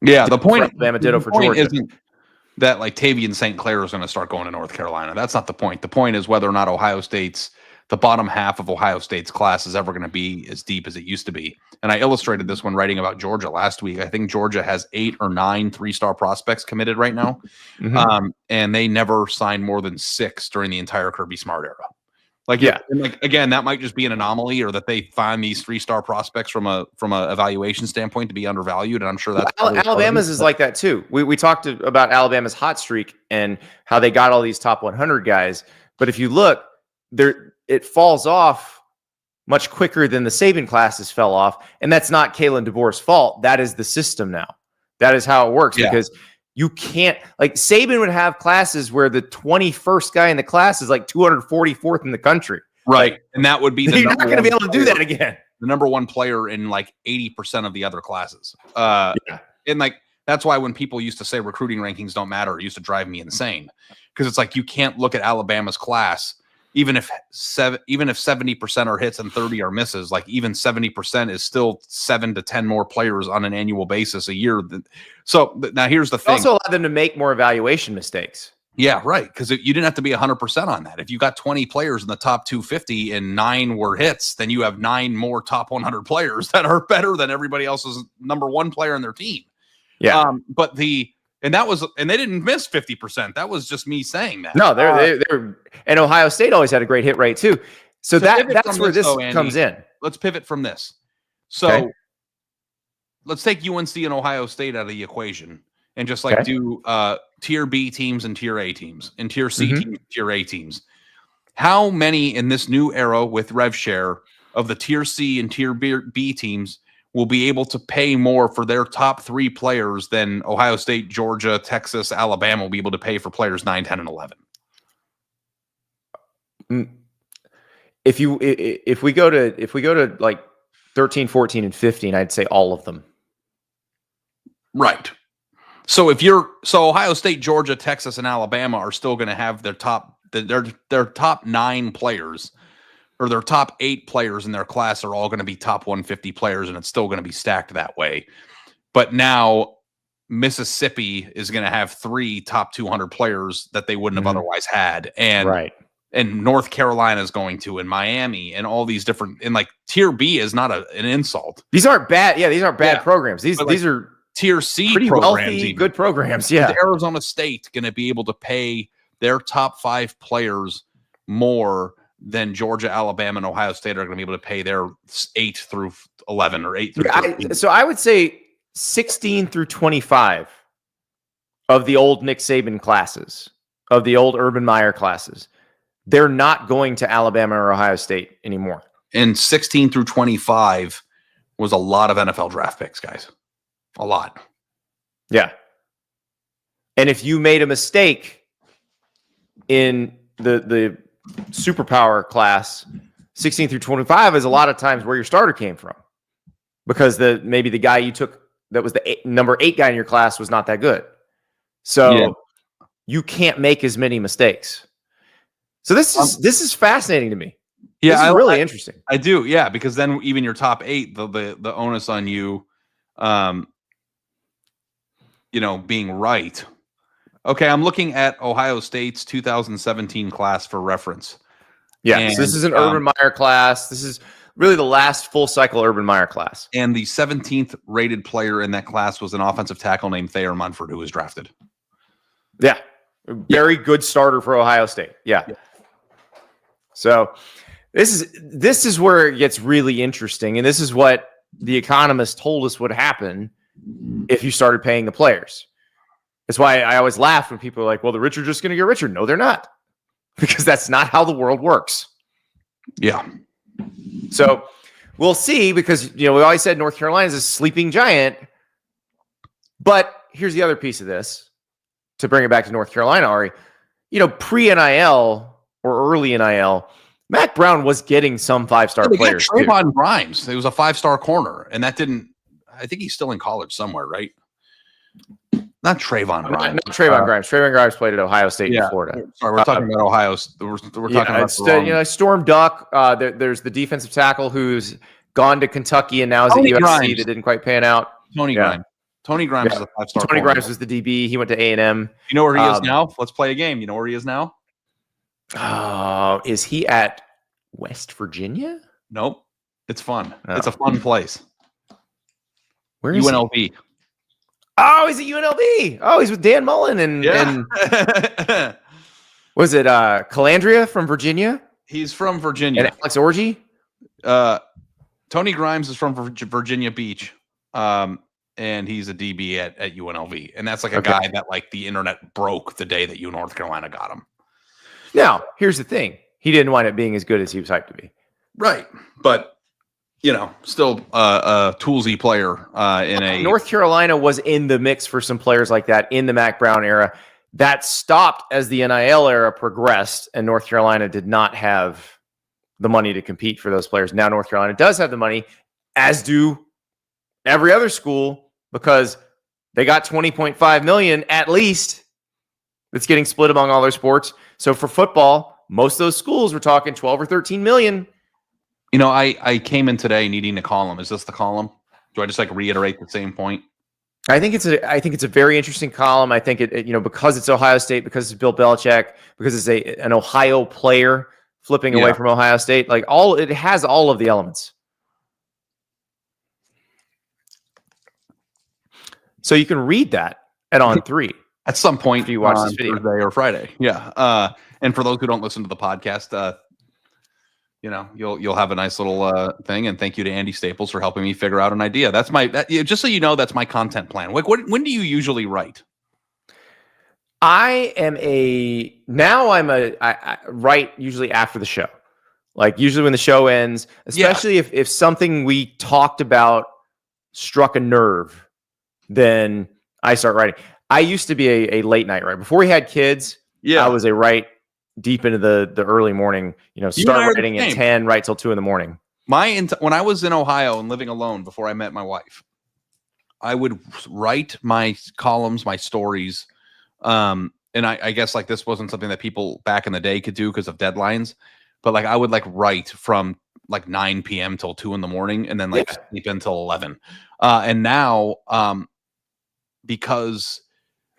Yeah, the point isn't that, like, Tavian St. Clair is going to start going to North Carolina. That's not the point. The point is whether or not Ohio State's the bottom half of Ohio State's class is ever going to be as deep as it used to be. And I illustrated this when writing about Georgia last week. I think Georgia has 8 or 9 3-star prospects committed right now. And they never signed more than 6 during the entire Kirby Smart era. Again, that might just be an anomaly, or that they find these 3-star prospects from a evaluation standpoint to be undervalued. And I'm sure that's Alabama's is like that too. We talked about Alabama's hot streak and how they got all these top 100 guys. But if you look, it falls off much quicker than the Saban classes fell off. And that's not Kalen DeBoer's fault. That is the system now. That is how it works, because you can't, like, Saban would have classes where the 21st guy in the class is like 244th in the country. Right. And that would be you're not going to be able to do that again. The number one player in like 80% of the other classes. And like, that's why when people used to say recruiting rankings don't matter, it used to drive me insane, because it's like, you can't look at Alabama's class. Even if 70% are hits and 30 are misses, like even 70% is still 7 to 10 more players on an annual basis a year. So now here's the thing. Also allow them to make more evaluation mistakes. Yeah, right. Because you didn't have to be 100% on that. If you got 20 players in the top 250 and 9 were hits, then you have 9 more top 100 players that are better than everybody else's number 1 player in their team. Yeah. And they didn't miss 50%. That was just me saying that. No, they're and Ohio State always had a great hit rate too. So that's where this comes in. Let's pivot from this. So let's take UNC and Ohio State out of the equation and just do tier B teams and tier A teams and tier C teams, and tier A teams. How many in this new era with rev share of the tier C and tier B teams will be able to pay more for their top 3 players than Ohio State, Georgia, Texas, Alabama will be able to pay for players 9, 10, and 11? If we go to like 13, 14, and 15, I'd say all of them. Right. So Ohio State, Georgia, Texas, and Alabama are still going to have their top 9 players, or their top 8 players in their class are all going to be top 150 players, and it's still going to be stacked that way. But now Mississippi is going to have 3 top 200 players that they wouldn't have otherwise had. And North Carolina is going to, and Miami, and all these different, and like tier B is not an insult. These aren't bad. Yeah, these aren't bad programs. These are tier C pretty programs, wealthy, good programs. Yeah. Is Arizona State going to be able to pay their top 5 players more than Georgia, Alabama, and Ohio State are going to be able to pay their 8 through 11 or 8 through 13? So I would say 16 through 25 of the old Nick Saban classes, of the old Urban Meyer classes, they're not going to Alabama or Ohio State anymore. And 16 through 25 was a lot of NFL draft picks, guys. A lot. Yeah. And if you made a mistake in the superpower class, 16 through 25 is a lot of times where your starter came from, because maybe the guy you took that was the number 8 guy in your class was not that good. So you can't make as many mistakes. So this is fascinating to me. Yeah, this is really interesting. I do. Yeah, because then even your top 8, the onus on you, being right. Okay, I'm looking at Ohio State's 2017 class for reference. Yeah, so this is an Urban Meyer class. This is really the last full cycle Urban Meyer class. And the 17th rated player in that class was an offensive tackle named Thayer Munford, who was drafted. Yeah, very good starter for Ohio State. Yeah. So this is where it gets really interesting, and this is what the economists told us would happen if you started paying the players. That's why I always laugh when people are like, well, the rich are just going to get richer. No, they're not, because that's not how the world works. Yeah. So we'll see, because, we always said North Carolina is a sleeping giant. But here's the other piece of this, to bring it back to North Carolina, Ari. Pre-NIL or early NIL, Mac Brown was getting some 5-star players. Trayvon Grimes. He was a 5-star corner, and that didn't. I think he's still in college somewhere, right? Not Trayvon Grimes. Not Trayvon Grimes. Trayvon Grimes played at Ohio State and Florida. Sorry, we're talking about Ohio. We're talking about Storm Duck. There's the defensive tackle who's gone to Kentucky and now is at USC. Grimes. That didn't quite pan out. Tony Grimes. Tony Grimes is a 5-star. Tony Grimes was the DB. He went to A&M. You know where he is now? Let's play a game. You know where he is now? Is he at West Virginia? Nope. It's fun. Oh. It's a fun place. Where is UNLV? He? Oh, he's at UNLV. Oh, he's with Dan Mullen and was it Calandria from Virginia? He's from Virginia. And Alex Orji? Tony Grimes is from Virginia Beach. And he's a DB at UNLV. And that's like a guy that like the internet broke the day that North Carolina got him. Now, here's the thing. He didn't wind up being as good as he was hyped to be. Right. But, still a toolsy player in a... North Carolina was in the mix for some players like that in the Mac Brown era. That stopped as the NIL era progressed, and North Carolina did not have the money to compete for those players. Now North Carolina does have the money, as do every other school, because they got $20.5 million at least that's getting split among all their sports. So for football, most of those schools were talking 12 or 13 million. I came in today needing a column. Is this the column? Do I just reiterate the same point? I think it's a very interesting column. I think it because it's Ohio State, because it's Bill Belichick, because it's an Ohio player flipping away from Ohio State. It has all of the elements. So you can read that at On3 at some point. If you watch this video, Thursday or Friday, And for those who don't listen to the podcast, you'll have a nice little thing. And thank you to Andy Staples for helping me figure out an idea. That's just so you know, that's my content plan. When do you usually write? I write usually after the show, usually when the show ends, especially if something we talked about struck a nerve, then I start writing. I used to be a late night writer before we had kids. I was a write deep into the early morning, start writing at 10, right till 2 a.m. When I was in Ohio and living alone before I met my wife, I would write my columns, my stories. And I guess this wasn't something that people back in the day could do because of deadlines, but I would write from 9 p.m. till 2 a.m. and then sleep until 11. And now, because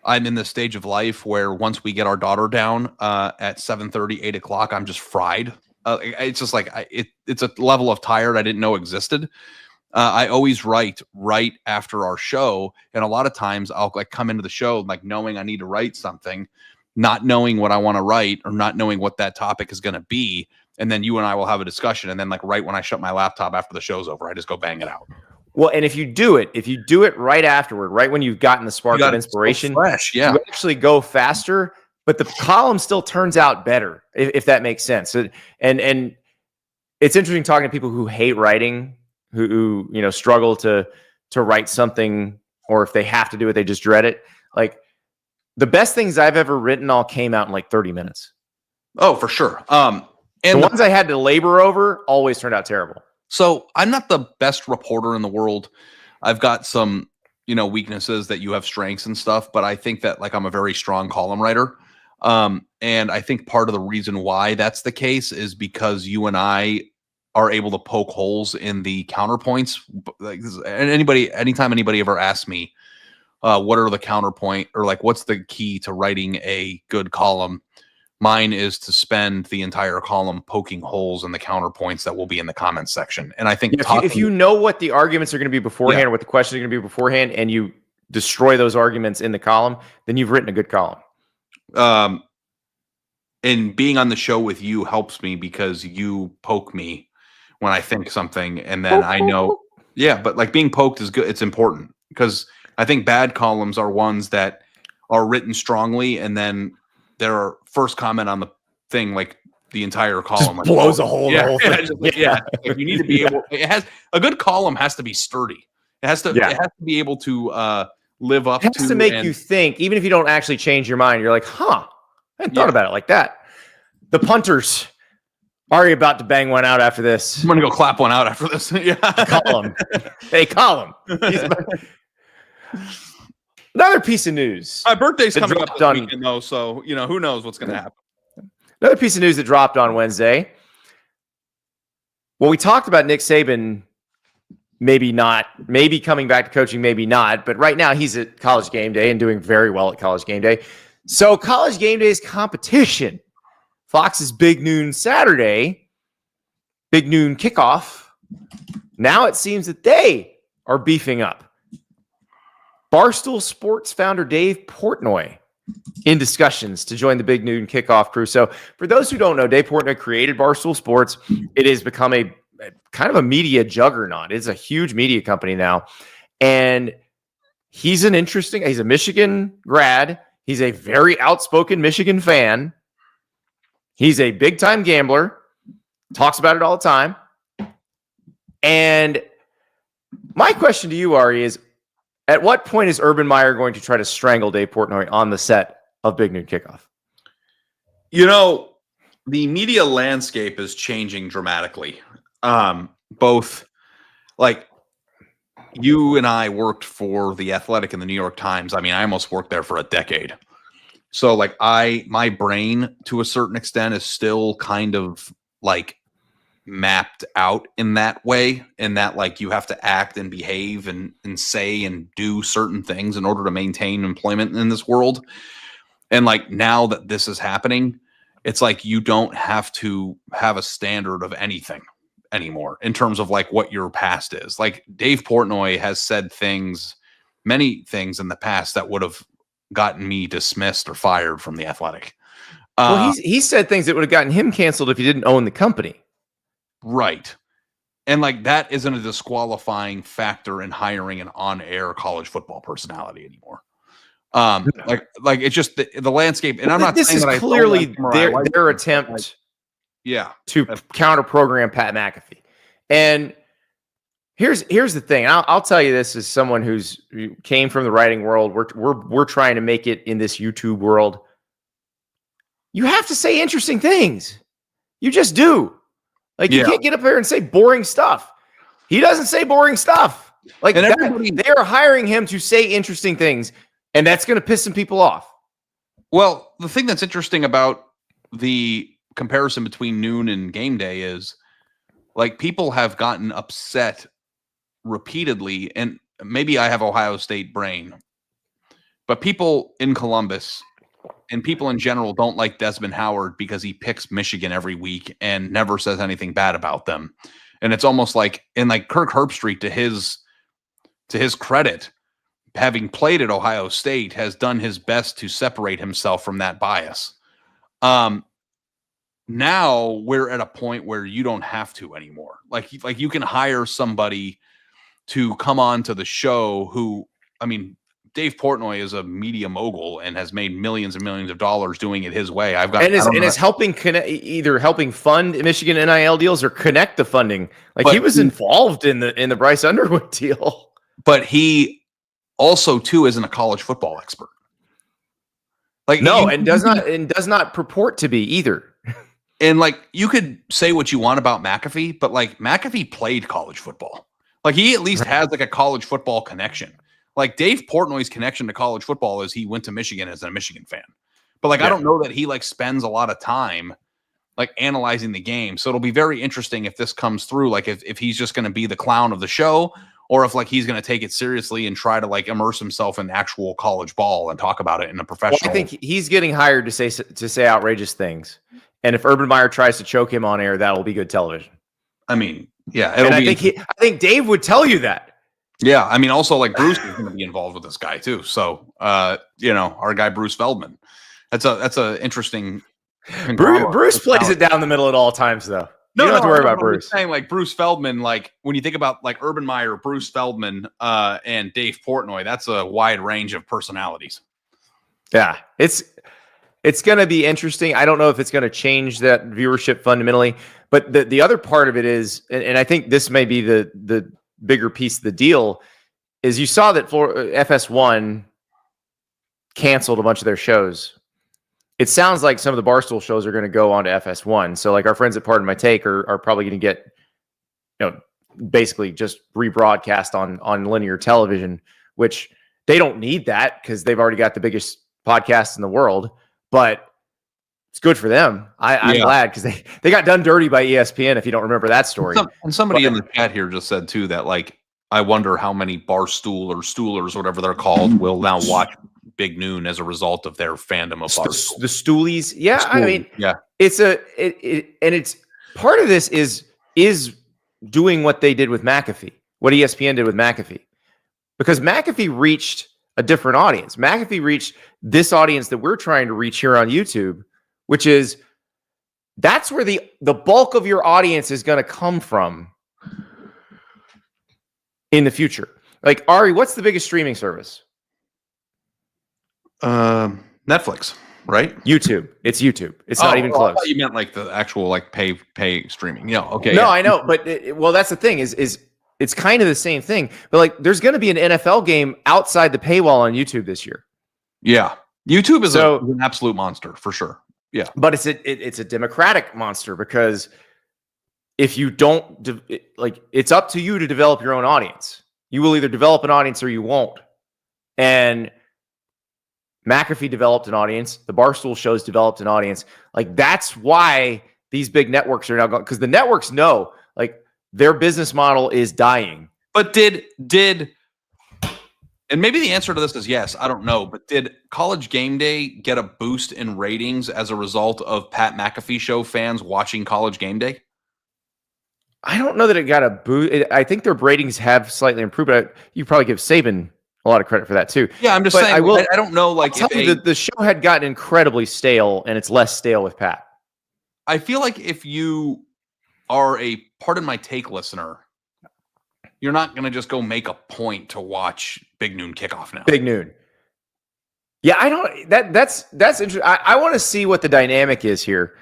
I'm in the stage of life where once we get our daughter down at 7:30, 8 o'clock, I'm just fried. It's just it's a level of tired I didn't know existed. I always write right after our show. And a lot of times I'll come into the show knowing I need to write something, not knowing what I want to write or not knowing what that topic is going to be. And then you and I will have a discussion. And then right when I shut my laptop after the show's over, I just go bang it out. Well, and if you do it right afterward, right when you've gotten the spark of inspiration, so fresh, you actually go faster, but the column still turns out better, if that makes sense. And it's interesting talking to people who hate writing, who struggle to write something, or if they have to do it, they just dread it. The best things I've ever written all came out in 30 minutes. Oh, for sure. And the ones I had to labor over always turned out terrible. So I'm not the best reporter in the world. I've got some, weaknesses that you have strengths and stuff, but I think that I'm a very strong column writer. And I think part of the reason why that's the case is because you and I are able to poke holes in the counterpoints. And anytime anybody ever asks me, what are the counterpoint or what's the key to writing a good column? Mine is to spend the entire column poking holes in the counterpoints that will be in the comments section. And I think if you know what the arguments are going to be beforehand or what the questions are going to be beforehand, and you destroy those arguments in the column, then you've written a good column. And being on the show with you helps me because you poke me when I think something, and then I know, but being poked is good. It's important because I think bad columns are ones that are written strongly, and then their first comment on the thing, the entire column just blows a hole in the whole thing. You need to be able. A good column has to be sturdy. It has to. It has to be able to live up. It has to make you think, even if you don't actually change your mind. You're like, I hadn't thought about it like that. The punters. Ari about to bang one out after this. I'm gonna go clap one out after this. Call him. Hey, call him. Another piece of news. My birthday's coming up this weekend, though, so who knows what's going to happen. Another piece of news that dropped on Wednesday. Well, we talked about Nick Saban, maybe coming back to coaching, maybe not. But right now he's at College Game Day and doing very well at College Game Day. So College Game Day's competition, Fox's Big Noon Saturday, Big Noon Kickoff, now it seems that they are beefing up. Barstool Sports founder Dave Portnoy in discussions to join the Big Noon Kickoff crew. So for those who don't know, Dave Portnoy created Barstool Sports. It has become a kind of a media juggernaut. It's a huge media company now. And he's a Michigan grad. He's a very outspoken Michigan fan. He's a big-time gambler. Talks about it all the time. And my question to you, Ari, is at what point is Urban Meyer going to try to strangle Dave Portnoy on the set of Big Noon Kickoff? You know, the media landscape is changing dramatically. Both, like, you and I worked for The Athletic and the New York Times. I mean, I almost worked there for a decade. So, like, my brain, to a certain extent, is still kind of, like, mapped out in that way, in that, like, you have to act and behave and say and do certain things in order to maintain employment in this world. And, like, now that this is happening, it's like you don't have to have a standard of anything anymore in terms of, like, what your past is. Like, Dave Portnoy has said many things in the past that would have gotten me dismissed or fired from The Athletic. Well, he said things that would have gotten him canceled if he didn't own the company. Right. And, like, that isn't a disqualifying factor in hiring an on-air college football personality anymore. Like it's just the landscape. And I'm not this saying is that clearly their attempt to counter program Pat McAfee. And here's the thing. I'll tell you this as someone who came from the writing world. We're trying to make it in this YouTube world. You have to say interesting things. You just do. Like, you can't get up there and say boring stuff. He doesn't say boring stuff. Like, they are hiring him to say interesting things, and that's going to piss some people off. Well, the thing that's interesting about the comparison between Noon and Game Day is, like, people have gotten upset repeatedly, and maybe I have Ohio State brain, but people in Columbus and people in general don't like Desmond Howard because he picks Michigan every week and never says anything bad about them. And it's almost like, and like Kirk Herbstreit, to his credit, having played at Ohio State, has done his best to separate himself from that bias. Now we're at a point where you don't have to anymore. Like you can hire somebody to come on to the show who, I mean, Dave Portnoy is a media mogul and has made millions and millions of dollars doing it his way. Is helping either helping fund Michigan NIL deals or connect the funding. Like, he was involved in the Bryce Underwood deal. But he also too isn't a college football expert. Like, no, and does not purport to be either. And, like, you could say what you want about McAfee, but, like, McAfee played college football. Like, he at least has, like, a college football connection. Like, Dave Portnoy's connection to college football is he went to Michigan as a Michigan fan. But, like, I don't know that he, like, spends a lot of time, like, analyzing the game. So it'll be very interesting if this comes through, like, if he's just going to be the clown of the show, or if, like, he's going to take it seriously and try to, like, immerse himself in actual college ball and talk about it in a professional. Well, I think he's getting hired to say outrageous things. And if Urban Meyer tries to choke him on air, that'll be good television. I mean, yeah. I think Dave would tell you that. Yeah, I mean, also, like, Bruce is going to be involved with this guy too. So, our guy Bruce Feldman. That's a interesting. Bruce plays it down the middle at all times, though. You don't have to worry about Bruce. I'm saying, like, Bruce Feldman, like, when you think about, like, Urban Meyer, Bruce Feldman, and Dave Portnoy, that's a wide range of personalities. Yeah, it's going to be interesting. I don't know if it's going to change that viewership fundamentally, but the other part of it is, and I think this may be the bigger piece of the deal, is you saw that FS1 canceled a bunch of their shows. It sounds like some of the Barstool shows are going to go on to FS1. So, like, our friends at Pardon My Take are probably going to get, basically just rebroadcast on linear television, which they don't need that because they've already got the biggest podcast in the world. But it's good for them. I'm glad because they got done dirty by ESPN, if you don't remember that story. And somebody in the chat here just said, too, that, like, I wonder how many Barstool or Stoolers, whatever they're called, will now watch Big Noon as a result of their fandom of the Stoolies. Yeah, I mean, yeah, it's and it's part of this is is doing what they did with McAfee, what ESPN did with McAfee. Because McAfee reached a different audience. McAfee reached this audience that we're trying to reach here on YouTube, which is that's where the bulk of your audience is going to come from in the future. Like, Ari, what's the biggest streaming service? Netflix, right? YouTube. It's YouTube. It's not even close. I thought you meant like the actual like pay streaming. Yeah. Okay. No, yeah. I know, but that's the thing is it's kind of the same thing. But like, there's going to be an NFL game outside the paywall on YouTube this year. Yeah, YouTube is an absolute monster for sure. Yeah, but it's a democratic monster because if you don't it's up to you to develop your own audience. You will either develop an audience or you won't. And McAfee developed an audience. The Barstool shows developed an audience. Like, that's why these big networks are now going, because the networks know like their business model is dying. But did and maybe the answer to this is yes, I don't know, but did College Game Day get a boost in ratings as a result of Pat McAfee show fans watching College Game Day? I don't know that it got a boost. I think their ratings have slightly improved, but you probably give Saban a lot of credit for that too. Yeah, I'm just saying. I don't know. Like, the show had gotten incredibly stale, and it's less stale with Pat. I feel like if you are a Pardon My Take listener, you're not going to just go make a point to watch Big Noon Kickoff now. Big Noon. Yeah, I don't. That's interesting. I want to see what the dynamic is here.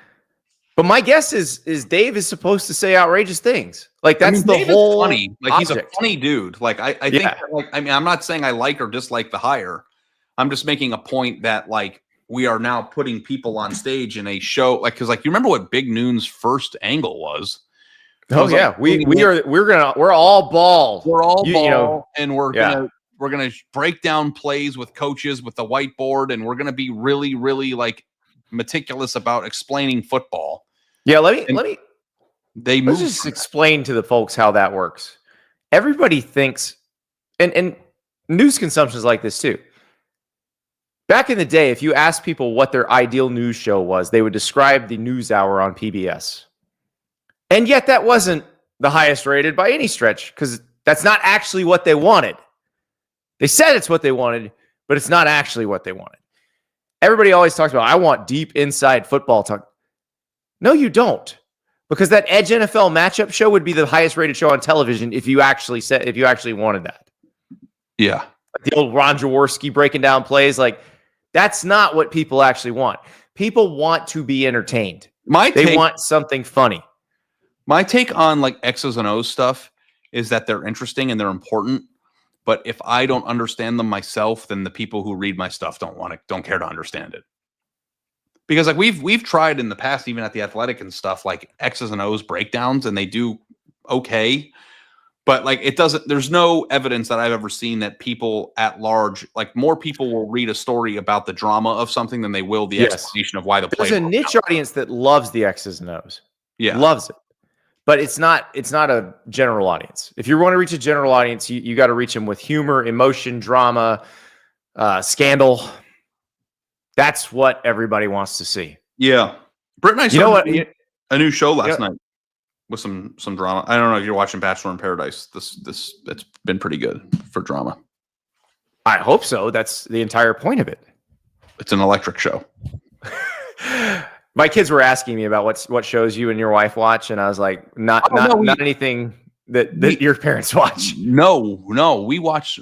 But my guess is Dave is supposed to say outrageous things. Like, that's the Dave whole is funny. Like, object. he's a funny dude. Like, I think that, like, I mean, I'm not saying I like or dislike the hire. I'm just making a point that, like, we are now putting people on stage in a show, like, because, like, you remember what Big Noon's first angle was? Oh yeah, like, we're all ball. We're all ball, and we're gonna break down plays with coaches with the whiteboard, and we're gonna be really, really like meticulous about explaining football. Yeah, let's just explain to the folks how that works. Everybody thinks, and news consumption is like this too. Back in the day, if you asked people what their ideal news show was, they would describe the News Hour on PBS. And yet that wasn't the highest rated by any stretch, because that's not actually what they wanted. They said it's what they wanted, but it's not actually what they wanted. Everybody always talks about, I want deep inside football talk. No, you don't. Because that Edge NFL matchup show would be the highest rated show on television if you actually wanted that. Yeah. Like the old Ron Jaworski breaking down plays, like, that's not what people actually want. People want to be entertained. They want something funny. My take on like X's and O's stuff is that they're interesting and they're important. But if I don't understand them myself, then the people who read my stuff don't care to understand it. Because like we've tried in the past, even at the Athletic and stuff, like X's and O's breakdowns, and they do okay. But like there's no evidence that I've ever seen that people at large, like more people will read a story about the drama of something than they will the explanation of why the play. There's a niche audience that loves the X's and O's. Yeah. Loves it. But it's not a general audience. If you want to reach a general audience, you got to reach them with humor, emotion, drama, scandal. That's what everybody wants to see. Yeah. Britt and I started a new show last night with some drama. I don't know if you're watching Bachelor in Paradise. It's been pretty good for drama. I hope so. That's the entire point of it. It's an electric show. My kids were asking me about what shows you and your wife watch, and I was like, not anything that your parents watch. No, we watch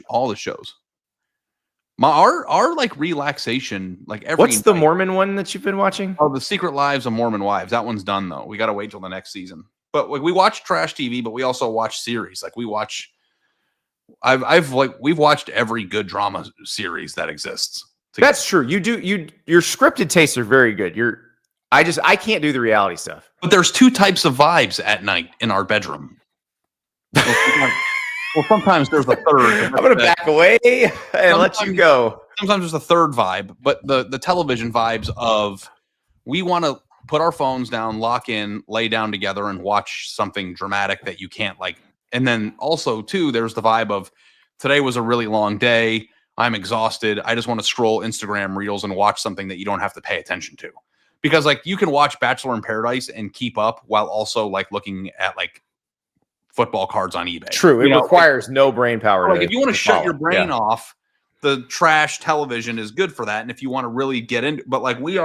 all the shows. Our like relaxation, like every. What's the Mormon one that you've been watching? Oh, The Secret Lives of Mormon Wives. That one's done though. We got to wait till the next season. But like we watch trash TV, but we also watch series. Like we watch. We've watched every good drama series that exists. That's true. You do. Your scripted tastes are very good. I can't do the reality stuff. But there's two types of vibes at night in our bedroom. Well, sometimes there's a third. I'm going to back away and let you go. Sometimes there's a third vibe, but the television vibes of we want to put our phones down, lock in, lay down together, and watch something dramatic that you can't like. And then also too, there's the vibe of today was a really long day. I'm exhausted. I just want to scroll Instagram reels and watch something that you don't have to pay attention to. because like you can watch Bachelor in Paradise and keep up while also like looking at like football cards on eBay. True. It requires no brain power. Like if you want to shut your brain off, the trash television is good for that. And if you want to really get into, but like we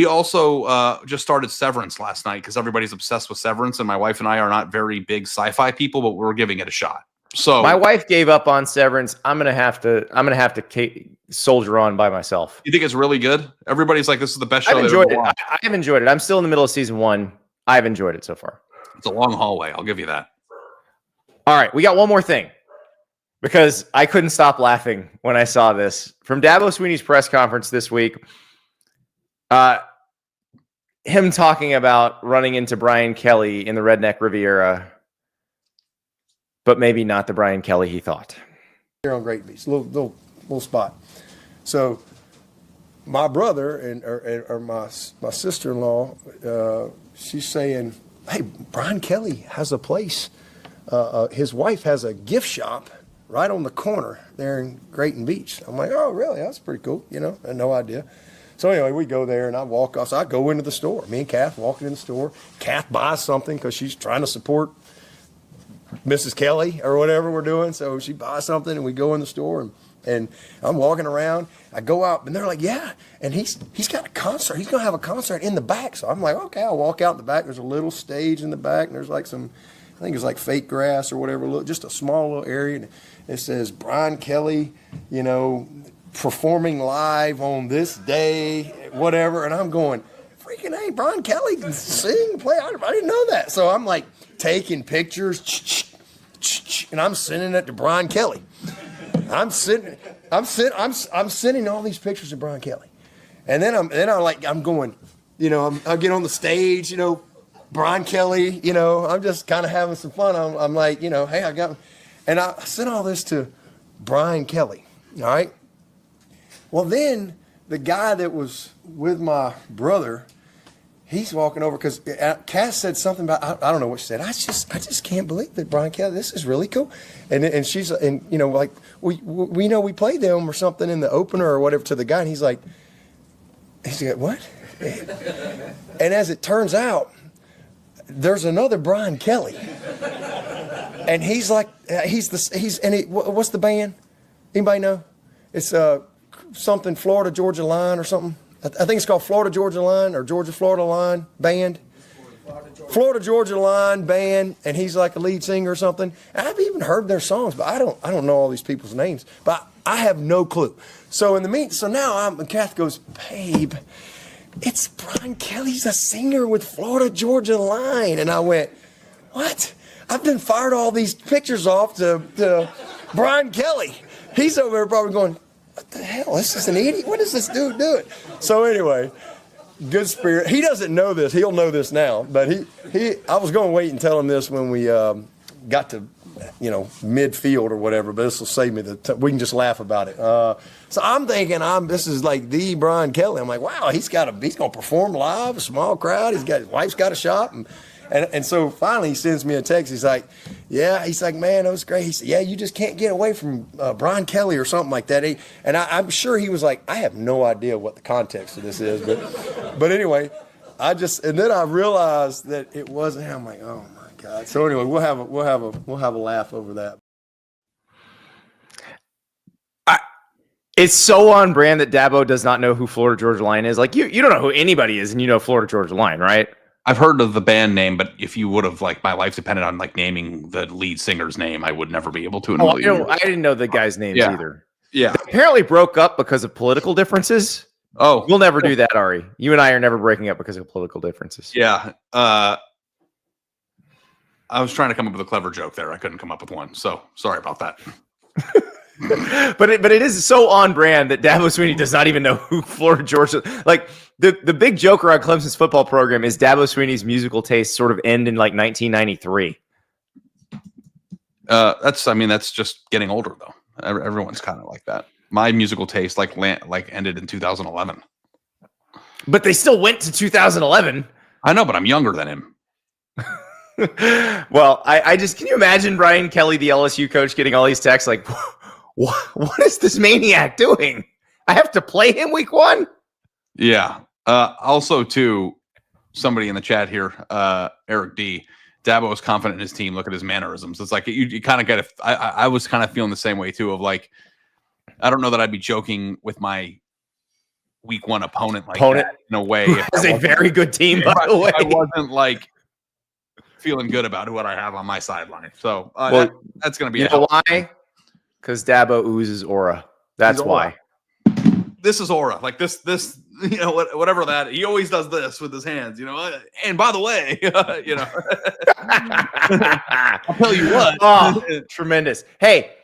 also just started Severance last night because everybody's obsessed with Severance, and my wife and I are not very big sci-fi people, but we're giving it a shot. So my wife gave up on Severance. I'm gonna have to soldier on by myself. You think it's really good? Everybody's like, this is the best show. I've enjoyed it. I've enjoyed it. I'm still in the middle of season 1. I've enjoyed it so far. It's a long hallway. I'll give you that. All right, we got one more thing because I couldn't stop laughing when I saw this from Dabo Swinney's press conference this week. Him talking about running into Brian Kelly in the Redneck Riviera, but maybe not the Brian Kelly he thought. Here on Great Beach, little spot. So my brother or my sister-in-law, she's saying, "Hey, Brian Kelly has a place. His wife has a gift shop right on the corner there in Grayton Beach." I'm like, "Oh, really? That's pretty cool." I had no idea. So anyway, we go there and I walk off. So I go into the store. Me and Kath walking in the store. Kath buys something because she's trying to support Mrs. Kelly or whatever we're doing. So she buys something and we go in the store and I'm walking around. I go out and they're like, "Yeah." And he's got a concert. He's going to have a concert in the back. So I'm like, okay, I'll walk out the back. There's a little stage in the back and there's like some, I think it's like fake grass or whatever. Just a small little area. And it says Brian Kelly, performing live on this day, whatever. And I'm going, freaking hey, Brian Kelly can sing, play. I didn't know that. So I'm like taking pictures and I'm sending it to Brian Kelly. I'm sending all these pictures to Brian Kelly. And then I'm going, I get on the stage, Brian Kelly, I'm just kind of having some fun. I'm like, hey, I got, and I sent all this to Brian Kelly. All right. Well, then the guy that was with my brother, he's walking over because Cass said something about, I don't know what she said. I just can't believe that Brian Kelly, this is really cool. And she's, like, we played them or something in the opener or whatever to the guy. And he's like, what? And as it turns out, there's another Brian Kelly. And he's like, what's the band? Anybody know? It's something Florida Georgia Line or something. I think it's called Florida Georgia Line or Georgia Florida Line Band. Florida Georgia Line Band, and he's like a lead singer or something. And I've even heard their songs, but I don't know all these people's names. But I have no clue. So now Kath goes, "Babe, it's Brian Kelly's a singer with Florida Georgia Line." And I went, "What? I've been fired all these pictures off to Brian Kelly. He's over there probably going, what the hell? This is an idiot. What is this dude doing?" So anyway, good spirit. He doesn't know this. He'll know this now. But I was going to wait and tell him this when we got to, midfield or whatever. But this will save me we can just laugh about it. So I'm thinking this is like the Brian Kelly. I'm like, wow, he's going to perform live, a small crowd. His wife's got a shop. And so finally he sends me a text. He's like, "Yeah," he's like, "Man, that was great." He said, "Yeah, you just can't get away from Brian Kelly or something like that." I'm sure he was like, I have no idea what the context of this is, but anyway, and then I realized that it wasn't him. I'm like, oh my God. So anyway, we'll have a laugh over that. It's so on brand that Dabo does not know who Florida Georgia Line is. Like you don't know who anybody is, and you know Florida Georgia Line, right? I've heard of the band name, but if you would have, my life depended on naming the lead singer's name, I would never be able to. I didn't know the guy's names either. Yeah. They apparently broke up because of political differences. Oh. We'll never do that, Ari. You and I are never breaking up because of political differences. Yeah. I was trying to come up with a clever joke there. I couldn't come up with one. So sorry about that. but it is so on brand that Dabo Swinney does not even know who Florida Georgia. Like the big joker on Clemson's football program is Dabo Swinney's musical taste sort of end in 1993. That's just getting older though. Everyone's kind of like that. My musical taste ended in 2011. But they still went to 2011. I know, but I'm younger than him. Well, I just can you imagine Brian Kelly, the LSU coach, getting all these texts like, what is this maniac doing? I have to play him week 1? Yeah. Also, too, somebody in the chat here, Eric D. Dabo is confident in his team. Look at his mannerisms. It's like you kind of get I was kind of feeling the same way, too, of like, I don't know that I'd be joking with my week one opponent like that in a way. It's a very good team, by the way. I wasn't like feeling good about what I have on my sideline. So that's going to be you know why? Because Dabo oozes aura. That's why. This is aura. Like this, you know, whatever that. He always does this with his hands, you know. And by the way, you know, I'll tell you what. Oh, tremendous. Hey,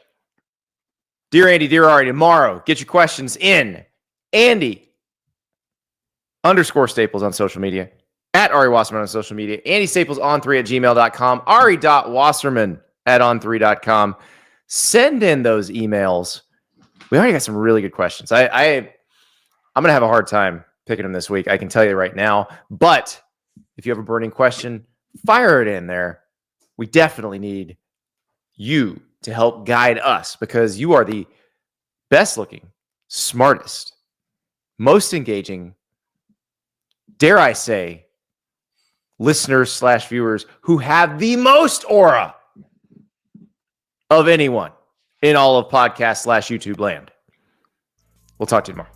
dear Andy, dear Ari, tomorrow, get your questions in. Andy_Staples on social media. At Ari Wasserman on social media. Andy Staples on3@gmail.com. Ari.Wasserman@on3.com. Send in those emails. We already got some really good questions. I'm going to have a hard time picking them this week. I can tell you right now. But if you have a burning question, fire it in there. We definitely need you to help guide us because you are the best looking, smartest, most engaging, dare I say, listeners/viewers who have the most aura of anyone in all of podcast/YouTube land. We'll talk to you tomorrow.